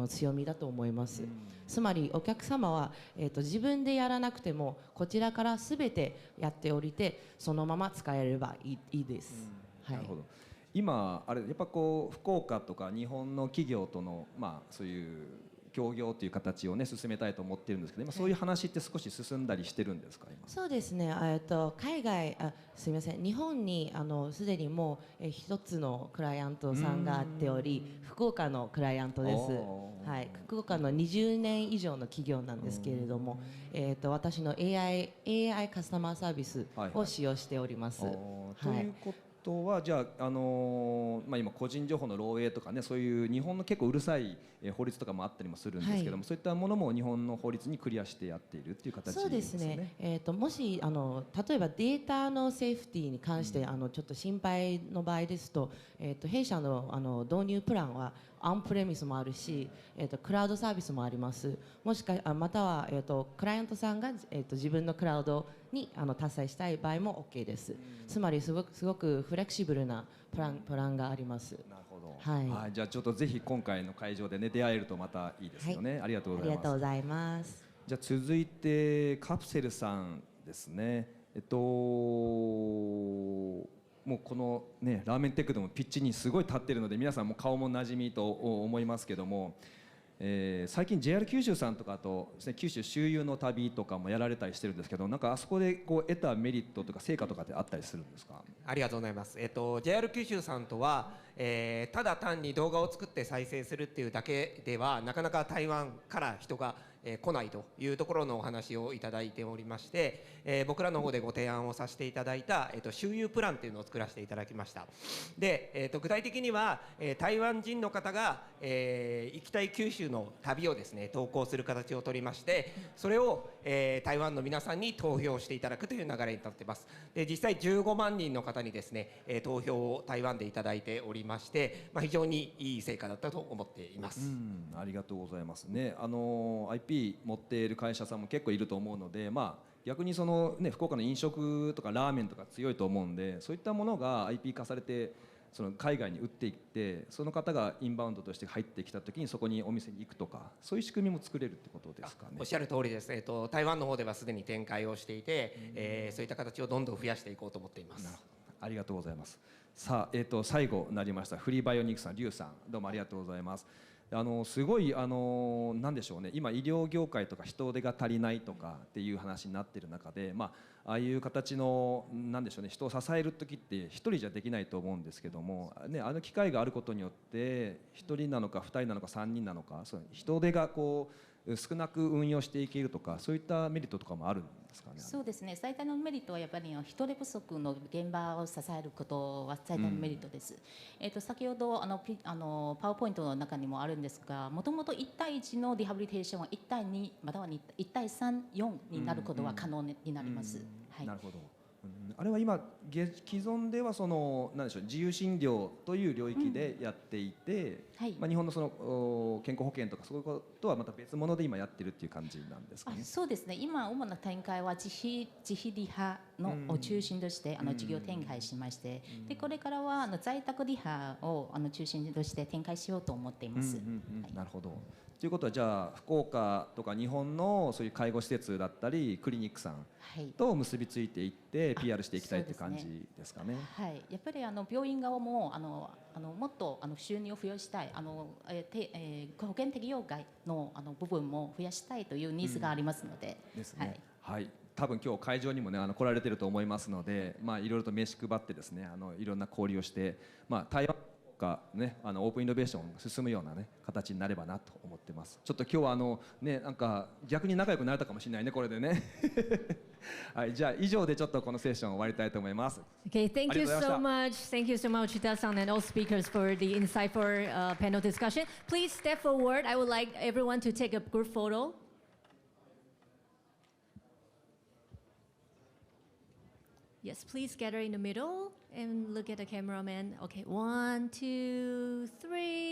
強みだと思います。つまりお客様は、自分でやらなくてもこちらから全てやっておりて、そのまま使えればいいです。なるほど。今やっぱこう福岡とか日本の企業とのそういう協業という形をね進めたいと思ってるんですけど、今そういう話って少し進んだりしてるんですか。今そうですね。海外すみません、日本にすでにもう一つのクライアントさんがあっており、福岡のクライアントです。はい、福岡の20年以上の企業なんですけれども、私の AI カスタマーサービスを使用しております。ということはじゃあ、今個人情報の漏洩とかね、そういう日本の結構うるさい法律とかもあったりもするんですけども、そういったものも日本の法律にクリアしてやっているっていう形ですね。そうですね。もし例えばデータのセーフティーに関して、ちょっと心配の場合ですと、弊社の導入プランはアンプレミスもあるし、クラウドサービスもあります。または、クライアントさんが、自分のクラウドに搭載したい場合も OK です。つまりすごくフレキシブルなプランがあります。なるほど。はい。じゃあちょっとぜひ今回の会場でね出会えるとまたいいですよね。はい、ありがとうございます。ありがとうございます。じゃあ続いてカプセルさんですね。もうこのねラーメンテックでもピッチにすごい立ってるので皆さんも顔も馴染みと思いますけども、最近 JR 九州さんとかとですね、九州周遊の旅とかもやられたりしてるんですけど、なんかあそこでこう得たメリットとか成果とかってあったりするんですか？ありがとうございます。JR 九州さんとは、ただ単に動画を作って再生するっていうだけではなかなか台湾から人が来ないというところのお話をいただいておりまして、僕らの方でご提案をさせていただいた、周遊プランっていうのを作らせていただきました。で、具体的には、台湾人の方が、行きたい九州の旅をですね投稿する形をとりまして、それを、台湾の皆さんに投票していただくという流れになっています。で、実際15万人の方にですね、投票を台湾でいただいておりまして、非常にいい成果だったと思っています。ありがとうございますね。IP 持っている会社さんも結構いると思うので、逆にその、ね、福岡の飲食とかラーメンとか強いと思うんで、そういったものが IP 化されてその海外に売っていって、その方がインバウンドとして入ってきた時にそこにお店に行くとか、そういう仕組みも作れるってことですかね。おっしゃる通りです。台湾の方ではすでに展開をしていて、そういった形をどんどん増やしていこうと思っています。ありがとうございます。さあ、最後になりましたフリーバイオニクスさん、リュウさん、どうもありがとうございます。すごいなんでしょうね、今医療業界とか人手が足りないとかっていう話になっている中で、ああいう形のなんでしょうね、人を支える時って一人じゃできないと思うんですけども、ね、機会があることによって一人なのか二人なのか三人なのか、そう人手がこう少なく運用していけるとか、そういったメリットとかもあるんですかね。そうですね。最大のメリットはやっぱり人手不足の現場を支えることは最大のメリットです。先ほどパワーポイントの中にもあるんですが、もともと1対1のリハビリテーションは1対2または1対3、4になることは可能になります。なるほど。あれは今既存ではその何でしょう、自由診療という領域でやっていて、日本のその健康保険とかそういうことはまた別物で今やってるっていう感じなんですかね。そうですね。今主な展開は自費リハの中心として事業展開しまして、でこれからは在宅リハを中心として展開しようと思っています。なるほど。ということはじゃあ福岡とか日本のそういう介護施設だったりクリニックさんと結びついていって PR していきたいという感じですかね。はい、やっぱり病院側ももっと収入を増やしたい、保険適用外の部分も増やしたいというニーズがありますので。ですね。はい。多分今日会場にもね来られてると思いますので、いろいろと名刺配ってですねいろんな交流をして、台湾がねオープンイノベーションが進むようなね形になればなと思ってます。ちょっと今日はねなんか逆に仲良くなれたかもしれないねこれでね。はい、じゃあ以上でちょっとこのセッション終わりたいと思います。Okay, thank you so much. Thank you so much, Ita-san and all speakers for the insightful panel discussion. Please step forward. I would like everyone to take a group photo. Yes, please gather in the middle and look at the cameraman. Okay, 1, 2, 3.